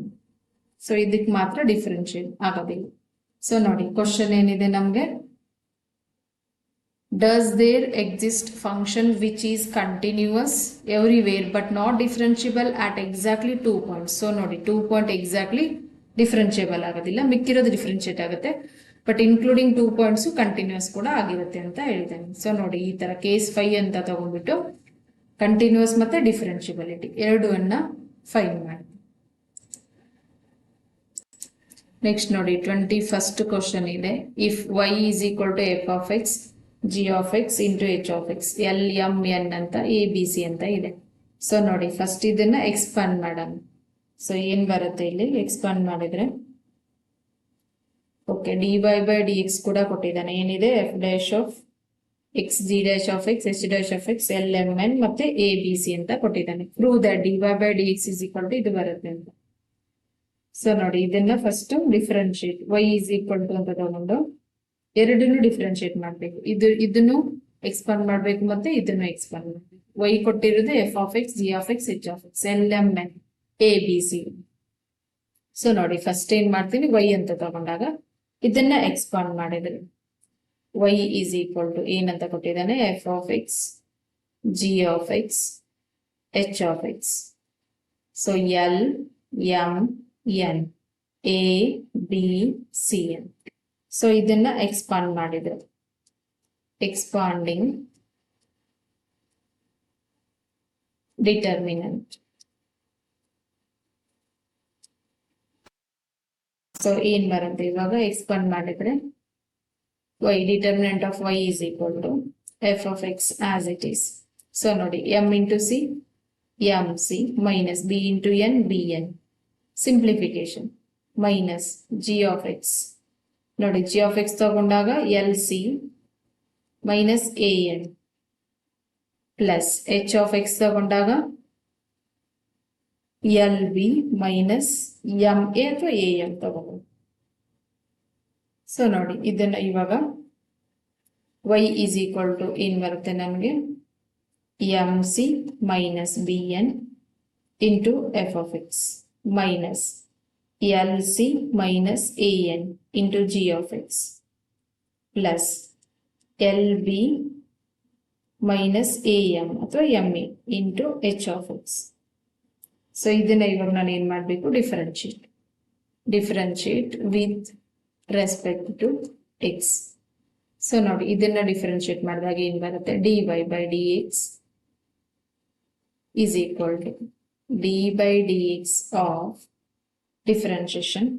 [SPEAKER 1] So ಇದಕ್ಕೆ ಮಾತ್ರ differentiate ಆಗೋದಿಲ್ಲ. So ನೋಡಿ question ಏನಿದೆ ನಮಗೆ does there exist function which is continuous everywhere but not differentiable at exactly 2 points. So ನೋಡಿ 2 point exactly differentiable ಆಗೋದಿಲ್ಲ, ಮಿಕ್ಕಿರೋದು differentiate ಆಗುತ್ತೆ, ಬಟ್ ಇನ್ಕ್ಲೂಡಿಂಗ್ 2 ಪಾಯಿಂಟ್ಸು ಕಂಟಿನ್ಯೂಸ್ ಕೂಡ ಆಗಿರುತ್ತೆ ಅಂತ ಹೇಳಿದ್ದಾನೆ. ಸೊ ನೋಡಿ ಈ ಥರ ಕೇಸ್ 5 ಅಂತ ತಗೊಂಡ್ಬಿಟ್ಟು ಕಂಟಿನ್ಯೂಸ್ ಮತ್ತು ಡಿಫ್ರೆನ್ಷಿಯಬಿಲಿಟಿ ಎರಡನ್ನ ಫೈಂಡ್ ಮಾಡಿ. ನೆಕ್ಸ್ಟ್ ನೋಡಿ 21st ಕ್ವಶನ್ ಇದೆ. If y is equal to f of x g of x into h of x l m n ಅಂತ ಎ ಬಿ ಸಿ ಅಂತ ಇದೆ. ಸೊ ನೋಡಿ ಫಸ್ಟ್ ಇದನ್ನ ಎಕ್ಸ್ಪಾಂಡ್ ಮಾಡೋಣ. ಸೊ ಏನ್ ಬರುತ್ತೆ ಇಲ್ಲಿ ಎಕ್ಸ್ಪಾಂಡ್ ಮಾಡಿದ್ರೆ, okay, d y by d x ಕೂಡ ಕೊಟ್ಟಿದ್ದಾನೆ. ಏನಿದೆ f dash of x g dash of x h dash of x l m n ಮತ್ತೆ ಎ ಬಿ ಸಿ ಅಂತ ಕೊಟ್ಟಿದ್ದಾನೆ. Prove that d y by d x is equal to ಇದು ಬರುತ್ತೆ ಅಂತ. So ನೋಡಿ ಇದನ್ನ first differentiate y is equal to ಅಂತ ತಗೊಂಡು ಎರಡನ್ನು ಡಿಫ್ರೆನ್ಶಿಯೇಟ್ ಮಾಡಬೇಕು. ಇದನ್ನು ಎಕ್ಸ್ಪಾಂಡ್ ಮಾಡಬೇಕು ಮತ್ತೆ ಇದನ್ನು ಎಕ್ಸ್ಪಾಂಡ್ ಮಾಡಬೇಕು. ವೈ ಕೊಟ್ಟಿರೋದು F of x g of x H of x l m N A b C. So ನೋಡಿ ಫಸ್ಟ್ ಏನ್ ಮಾಡ್ತೀನಿ, ವೈ ಅಂತ ತಗೊಂಡಾಗ ಇದನ್ನ ಎಕ್ಸ್ಪಾಂಡ್ ಮಾಡಿದ್ರೆ ವೈ ಈಸ್ ಈಕ್ವಲ್ ಟು ಏನಂತ ಕೊಟ್ಟಿದ್ದಾನೆ, F of x g of x H of x. So L M N A b C N. So ಇದನ್ನ ಎಕ್ಸ್ಪಾಂಡ್ ಮಾಡಿದ್ರೆ ಎಕ್ಸ್ಪಾಂಡಿಂಗ್ ಡಿಟರ್ಮಿನೆಂಟ್. ಸೊ ಏನ್ ಬರುತ್ತೆ ಇವಾಗ ಎಕ್ಸ್ಪಾಂಡ್ ಮಾಡಿದ್ರೆ y determinant of y is equal to f of x as it is. So ನೋಡಿ m into c m c minus b into n b n simplification minus g of x. ನೋಡಿ g of x ತಗೊಂಡಾಗ l c minus a n plus h of x ತಗೊಂಡಾಗ l b minus m a ಅಥವಾ a m ತಗೋಬಹುದು. So ನೋಡಿ ಇದನ್ನ ಇವಾಗ y is equal to ಏನ್ ಬರುತ್ತೆ ನಮಗೆ, m c minus b n into f of x minus l c minus a n into g of x plus l b minus a m ಅಥವಾ m a into h of x. So ಇದನ್ನ ಇವಾಗ ನಾನು ಏನ್ ಮಾಡಬೇಕು, differentiate with respect to x. So ನೋಡಿ ಇದನ್ನ differentiate ಮಾಡಿದಾಗ ಏನ್ ಬರುತ್ತೆ, d y by d x is equal to d by d x of differentiation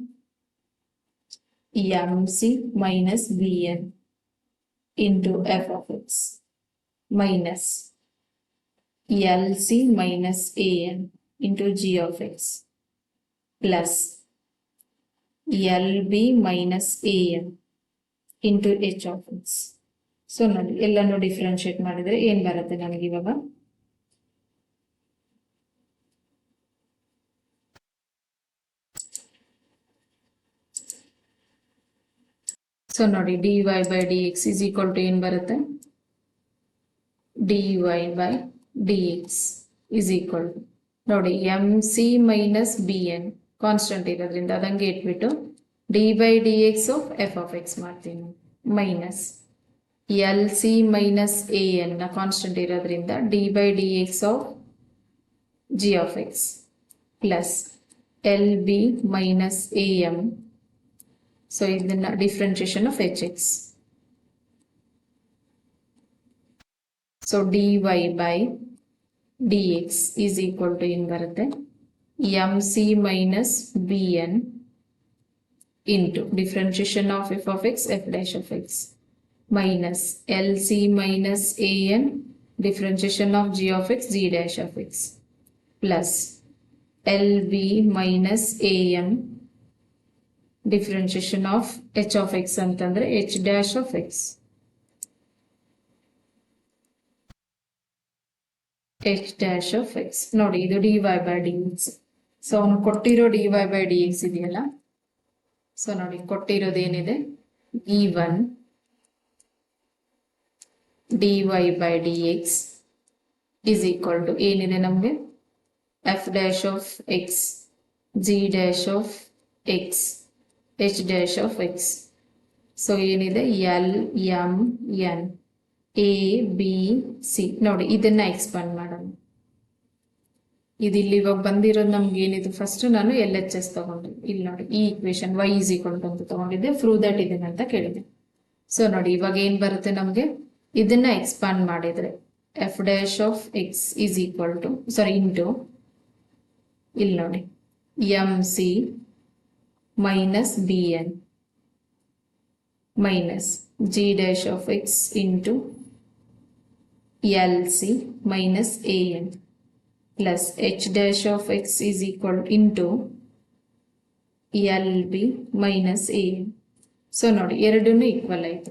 [SPEAKER 1] m c minus b n into f of x minus l c minus a n into g of x plus l b minus a n into h of x. So ನೋಡಿ ಎಲ್ಲಾನು differentiate ಮಾಡಿದ್ರೆ ಏನ್ ಬರುತ್ತೆ ನಮಗೆ ಇವಾಗ, so ನೋಡಿ d y by d x is equal to ಏನ್ ಬರುತ್ತೆ, d y by d x is equal to ನೋಡಿ m c minus b n constant ಇರೋದ್ರಿಂದ ಅದಂಗೆ ಇಟ್ಬಿಟ್ಟು d by d x of f of x ಮಾಡ್ತೀನಿ minus l c minus a n ನ constant ಇರೋದ್ರಿಂದ d by d x of g of x plus l b minus a m. So ಇದನ್ನ differentiation of h X. So d y by d x is equal to ಏನ್ ಬರುತ್ತೆ, m c minus b n into differentiation of f of x f dash of x minus lc minus an differentiation of g of x g dash of x plus lb minus am differentiation of h of x ಅಂತಂದ್ರೆ h dash of x h dash of x. ನೋಡಿ ಇದು dy by dx. So ಅವನು ಕೊಟ್ಟಿರೋ dy by dx ಇದೆಯಲ್ಲ, so ನೋಡಿ ಕೊಟ್ಟಿರೋದೇನಿದೆ, E1 dy by dx is equal to ಏನಿದೆ ನಮಗೆ, f dash of x g dash of x h dash of x. So ಏನಿದೆ, l m n A b C. ನೋಡಿ ಇದನ್ನ expand ಮಾಡೋಣ. ಇದಿಲ್ಲಿ ಇವಾಗ ಬಂದಿರೋದು ನಮ್ಗೆ ಏನಿದು, ಫಸ್ಟ್ ನಾನು ಎಲ್ ಎಚ್ ಎಸ್ ತಗೊಂಡೆ. ಇಲ್ಲಿ ನೋಡಿ ಈ equation y is equal to ಅಂತ ತಗೊಂಡಿದ್ದೆ, ಪ್ರೂವ್ ದಟ್ ಇದನ್ನ ಅಂತ ಕೇಳಿದೆ. ಸೊ ನೋಡಿ ಇವಾಗ ಏನ್ ಬರುತ್ತೆ ನಮ್ಗೆ, ಇದನ್ನ ಎಕ್ಸ್ಪಾಂಡ್ ಮಾಡಿದ್ರೆ F dash of x is equal two into ಇಲ್ಲಿ ನೋಡಿ m c minus b N minus G dash of x into L c minus a N plus h dash of x is equal into LB minus AM. So ನೋಡಿ ಎರಡನ್ನೂ equal ಆಯಿತು.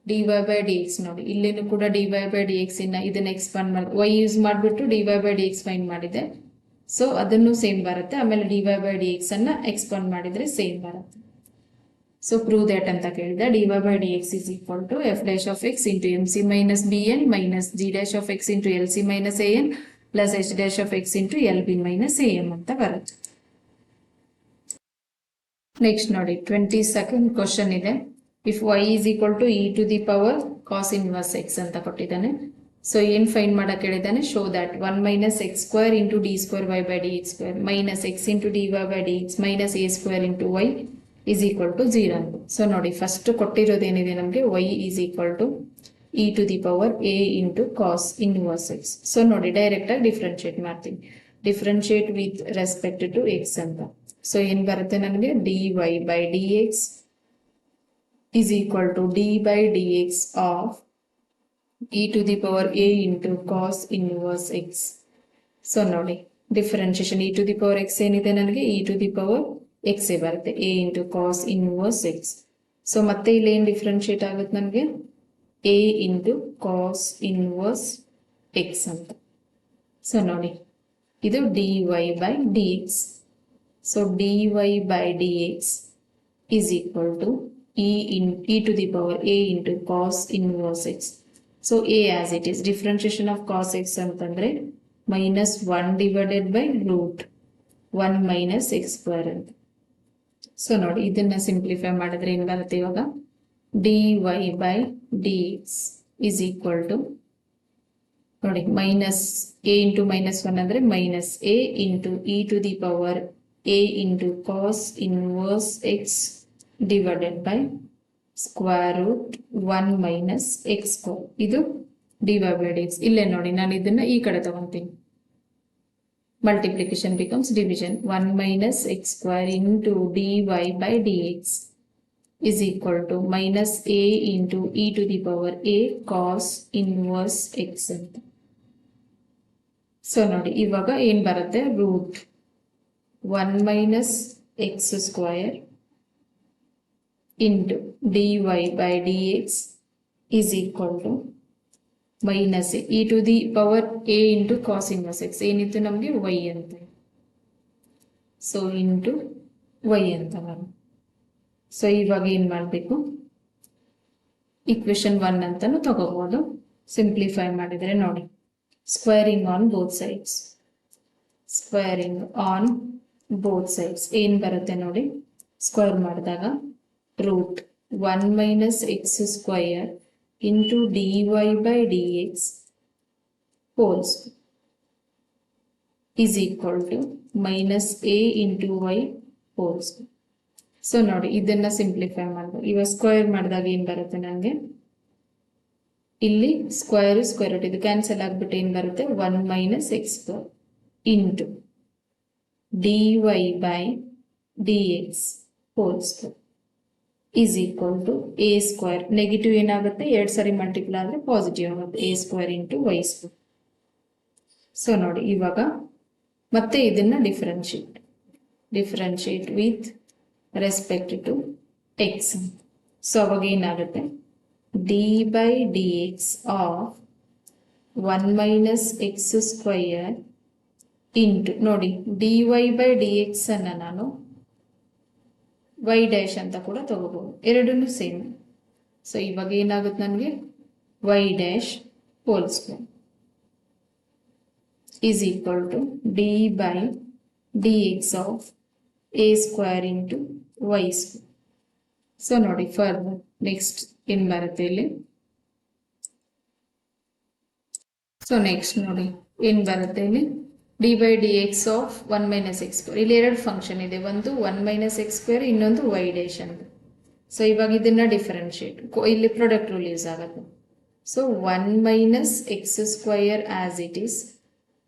[SPEAKER 1] dy by dx ನೋಡಿ ಇಲ್ಲೇನು ಕೂಡ dy by dx ಇನ್ನ ಇದನ್ನ expand ಮಾಡಿ y use ಮಾಡಿಬಿಟ್ಟು dy by dx ಫೈಂಡ್ ಮಾಡಿದೆ. ಸೊ ಅದನ್ನು ಸೇಮ್ ಬರುತ್ತೆ. ಆಮೇಲೆ dy by dx ಅನ್ನ ಎಕ್ಸ್ಪಾಂಡ್ ಮಾಡಿದ್ರೆ ಸೇಮ್ ಬರುತ್ತೆ. ಸೊ ಪ್ರೂವ್ ದಟ್ ಅಂತ ಕೇಳಿದೆ. dy by dx is equal to f dash of x into mc minus bn minus g dash of x into lc minus an plus h dash of x into l b minus a m ಅಂತ ಬರುತ್ತೆ. Next ನೋಡಿ 22nd question ಇದೆ. If y is equal to e to the power cos inverse x ಅಂತ ಕೊಟ್ಟಿದ್ದಾನೆ. So ಏನ್ find ಮಾಡಕ್ಕೆ ಹೇಳಿದ್ದಾನೆ, show that 1 minus x square into d square y by d x square minus x into d y by d x minus a square into y is equal to 0 ಅಂತ. So ನೋಡಿ first ಕೊಟ್ಟಿರೋದೇನಿದೆ ನಮಗೆ, y is equal to e to the power a into cos inverse x. So ನೋಡಿ direct ಆಗಿ differentiate ಮಾಡ್ತೀನಿ. Differentiate with respect to x ಅಂತ. So ಏನ್ ಬರುತ್ತೆ ನನಗೆ, dy by dx is equal to d by dx of e to the power a into cos inverse x. So ನೋಡಿ differentiation e to the power x ಏನಿದೆ ನನಗೆ e to the power x ಬರುತ್ತೆ, a into cos inverse x. So ಮತ್ತೆ ಇಲ್ಲಿ ಏನ್ differentiate ಆಗುತ್ತೆ ನನಗೆ, a into cos inverse x ಅಂತ. ಸೊ ನೋಡಿ ಇದು dy by dx. So dy by dx is equal to e to the power a into cos inverse x. So a as it is. Differentiation of cos x ಅಂತಂದ್ರೆ minus 1 divided by root 1 minus x square ಅಂತ. So ನೋಡಿ ಇದನ್ನ simplify ಮಾಡಿದ್ರೆ ಏನ್ ಬರುತ್ತೆ ಇವಾಗ, dy by dx is equal to ನೋಡಿ minus a into minus 1 ಅಂದ್ರೆ minus a into e to the power a into cos inverse x divided by square root 1 minus x square. ಇದು dy by dx. ಇಲ್ಲೇ ನೋಡಿ ನಾನು ಇದನ್ನ ಈ ಕಡೆ ತಗೊಂತೀನಿ. Multiplication becomes division. 1 minus x square into dy by dx is equal to minus a into e to the power a cos inverse x ಅಂತ. So ನೋಡಿ ಇವಾಗ ಏನ್ ಬರುತ್ತೆ, root 1 minus x square into dy by dx is equal to minus e to the power a into cos inverse x ಏನಿತ್ತು ನಮಗೆ y ಅಂತ. So into y ಅಂತ ಬರುತ್ತೆ. ಸೊ ಇವಾಗ ಏನ್ ಮಾಡಬೇಕು, ಇಕ್ವೇಶನ್ 1 ಅಂತಾನು ತಗೋಬಹುದು. ಸಿಂಪ್ಲಿಫೈ ಮಾಡಿದ್ರೆ ನೋಡಿ, squaring on both sides, squaring on both sides ಏನ್ ಬರುತ್ತೆ ನೋಡಿ, ಸ್ಕ್ವೇರ್ ಮಾಡಿದಾಗ root 1 minus x square into dy by dx whole is equal to minus a into y whole. So ನೋಡಿ ಇದನ್ನ ಸಿಂಪ್ಲಿಫೈ ಮಾಡಿದಾಗ ಇವಾಗ ಸ್ಕ್ವೇರ್ ಮಾಡಿದಾಗ ಏನ್ ಬರುತ್ತೆ ನನಗೆ, ಇಲ್ಲಿ ಸ್ಕ್ವೇರ್ ಸ್ಕ್ವೇರ್ ರೂಟ್ ಇದು ಕ್ಯಾನ್ಸಲ್ ಆಗ್ಬಿಟ್ಟು ಏನ್ ಬರುತ್ತೆ, 1 minus x square into dy by dx whole square is equal to a square. Negative ಏನಾಗುತ್ತೆ, 2 ಸರಿ ಮಲ್ಟಿಪ್ಲೈ ಆದ್ರೆ ಪಾಸಿಟಿವ್ ಆಗುತ್ತೆ, a square into y square. So ನೋಡಿ ಇವಾಗ ಮತ್ತೆ ಇದನ್ನ differentiate with respect to x. So ಅವಾಗ ಏನಾಗುತ್ತೆ, d by d x of 1 minus x square into ನೋಡಿ dy by dx ಅನ್ನ ನಾನು y ಡ್ಯಾಶ್ ಅಂತ ಕೂಡ ತಗೋಬಹುದು, ಎರಡನ್ನೂ ಸೇಮ್. ಸೊ ಇವಾಗ ಏನಾಗುತ್ತೆ ನನಗೆ, y dash whole square is equal to d by d x of a square into y square. So ನೋಡಿ ಫರ್ದರ್ ನೆಕ್ಸ್ಟ್ ಏನ್ ಬರುತ್ತೆ ಇಲ್ಲಿ, ಸೊ ನೆಕ್ಸ್ಟ್ ನೋಡಿ ಏನು ಬರುತ್ತೆ ಇಲ್ಲಿ d by d x of 1 minus x square. ಇಲ್ಲಿ ಎರಡು ಫಂಕ್ಷನ್ ಇದೆ, ಒಂದು 1 ಮೈನಸ್ ಎಕ್ಸ್ ಸ್ಕ್ವೇರ್, ಇನ್ನೊಂದು ವೈ ಡ್ಯಾಶ್ ಅಂತ. ಸೊ ಇವಾಗ ಇದನ್ನ ಡಿಫರೆನ್ಶಿಯೇಟ್, ಇಲ್ಲಿ ಪ್ರಾಡಕ್ಟ್ ರೂಲ್ ಯೂಸ್ ಆಗುತ್ತೆ. So 1 minus x square as it is,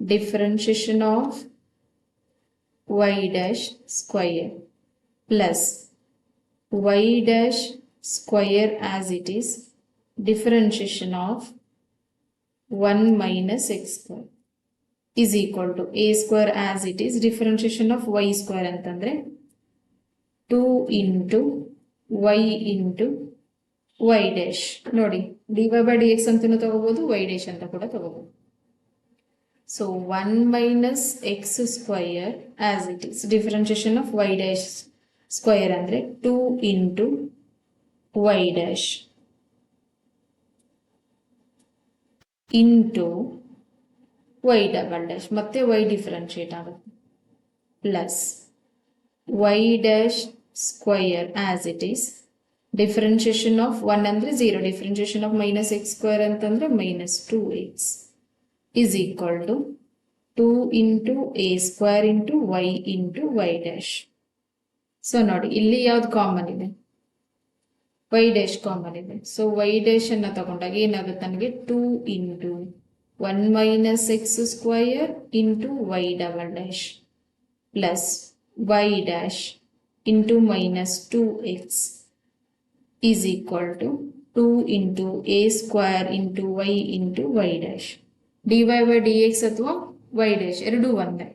[SPEAKER 1] differentiation of y dash square plus y dash square as it is, differentiation of 1 minus x square is equal to a square as it is, differentiation of y square ಅಂತಂದ್ರೆ 2 into y into y dash. ನೋಡಿ dy by dx ಅಂತನೂ ತಗೋಬಹುದು, y dash ಅಂತ ಕೂಡ ತಗೋಬಹುದು. So 1 minus x square as it is, differentiation of y dash square ಅಂದ್ರೆ 2 into y dash into y double dash, ಮತ್ತೆ y differentiate ಆಗುತ್ತೆ, plus y dash square as it is, differentiation of 1 ಅಂದರೆ 0, differentiation of minus x square ಅಂತಂದರೆ minus 2x is equal to 2 into a square into y into y dash. So ನೋಡಿ ಇಲ್ಲಿ ಯಾವ್ದು common ಇದೆ, y dash common ಇದೆ. So y dash ಅನ್ನ ತಗೊಂಡಾಗ ಏನಾಗುತ್ತೆ ನನಗೆ 2 into 1 minus x square into y double dash plus y dash into minus 2x is equal to 2 into a square into y into y dash. D y by d x ಅಥವಾ y dash ಎರಡೂ ಒಂದೇ.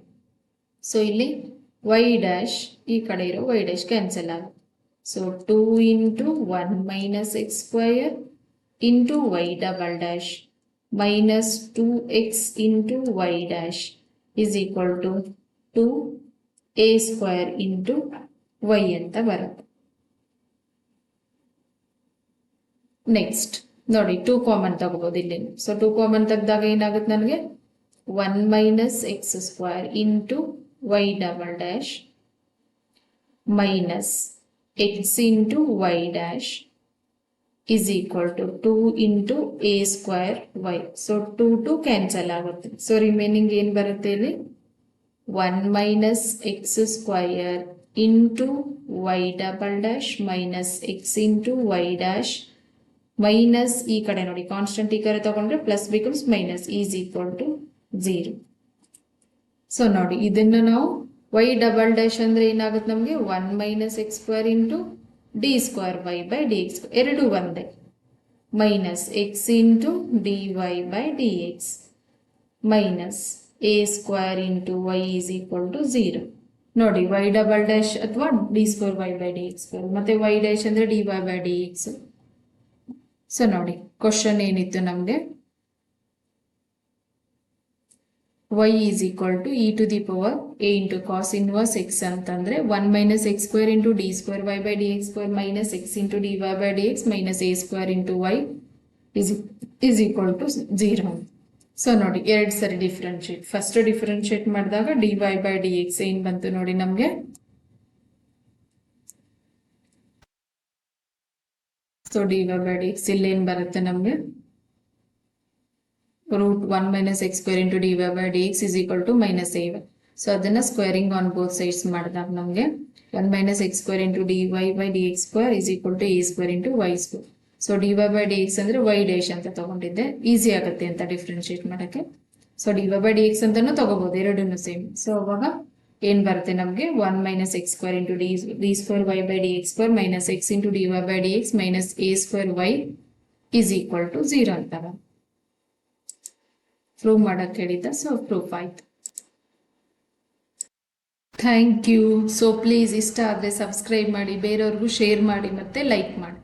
[SPEAKER 1] So ಇಲ್ಲಿ y dash ಈ ಕಡೆ ಇರೋ y dash cancel ಆಗುತ್ತೆ. So 2 into 1 minus x square into y double dash minus 2x into y dash is equal to 2a square into y ಅಂತ ಬರುತ್ತೆ. ನೆಕ್ಸ್ಟ್ ನೋಡಿ 2 ಕಾಮನ್ ತಗೋಬಹುದು ಇಲ್ಲಿ. ಸೊ 2 ಕಾಮನ್ ತೆಗೆದಾಗ ಏನಾಗುತ್ತೆ ನನಗೆ 1 minus x square into y double dash minus x into y dash is equal to 2 into a square y. So 2 cancel ಆಗುತ್ತೆ. So remaining ಏನು ಬರುತ್ತೆ ಇಲ್ಲಿ 1 minus x square into y double dash minus x into y dash minus ಈ ಕಡೆ ನೋಡಿ constant ಈ ಕಡೆ ತಗೊಂಡ್ರೆ plus becomes minus is equal to 0. So ನೋಡಿ ಇದನ್ನ ನಾವು ವೈ ಡಬಲ್ ಡ್ಯಾಶ್ ಅಂದ್ರೆ ಏನಾಗುತ್ತೆ ನಮಗೆ 1 minus x square into d square y by d x, ಎರಡು ಒಂದೇ, minus x into d y by d x minus a square into y is equal to 0. ನೋಡಿ y double dash ಅಥವಾ d square y by d x square, ಮತ್ತೆ y dash ಅಂದ್ರೆ d y by d x. So ನೋಡಿ question ಏನಿತ್ತು ನಮಗೆ y is equal to e to the power a into cos inverse x ಅಂತಂದ್ರೆ 1 minus x square into d square y by dx square minus x into dy by dx minus a square into y is equal to 0. So ನೋಡಿ ಎರಡು ಸರಿ differentiate, first differentiate ಮಾಡಿದಾಗ dy by dx ಏನ್ ಬಂತು ನೋಡಿ ನಮಗೆ, so dy by dx ಇಲ್ಲಿ ಏನ್ ಬರುತ್ತೆ ನಮಗೆ root 1 minus x square into dy by dx is equal to minus a. So ಅದನ್ನ ಸ್ಕ್ವೇರಿಂಗ್ ಆನ್ ಬೋತ್ ಸೈಡ್ಸ್ ಮಾಡಿದಾಗ ನಮಗೆ 1 minus x square into dy by dx square is equal to a square into y square. So dy by dx ಅಂದ್ರೆ y dash ಅಂತ ತಗೊಂಡಿದ್ದೆ, easy ಆಗುತ್ತೆ ಅಂತ differentiate ಮಾಡಕ್ಕೆ. So dy by dx ಅಂತಾನು ತಗೋಬಹುದು, ಎರಡನ್ನೂ ಸೇಮ್. ಸೊ ಅವಾಗ ಏನ್ ಬರುತ್ತೆ ನಮಗೆ 1 minus x square into d square y by dx square minus x into dy by dx minus a square y is equal to 0 ಅಂತ ಪ್ರೂವ್ ಮಾಡಕ್ಕೆ ಹೇಳಿದ್ದ. ಸೊ ಪ್ರೂಫ್ ಆಯ್ತು. Thank you. ಸೊ ಪ್ಲೀಸ್ ಇಷ್ಟ ಆದರೆ ಸಬ್ಸ್ಕ್ರೈಬ್ ಮಾಡಿ, ಬೇರೆಯವ್ರಿಗೂ share ಮಾಡಿ, ಮತ್ತೆ ಲೈಕ್ ಮಾಡಿ.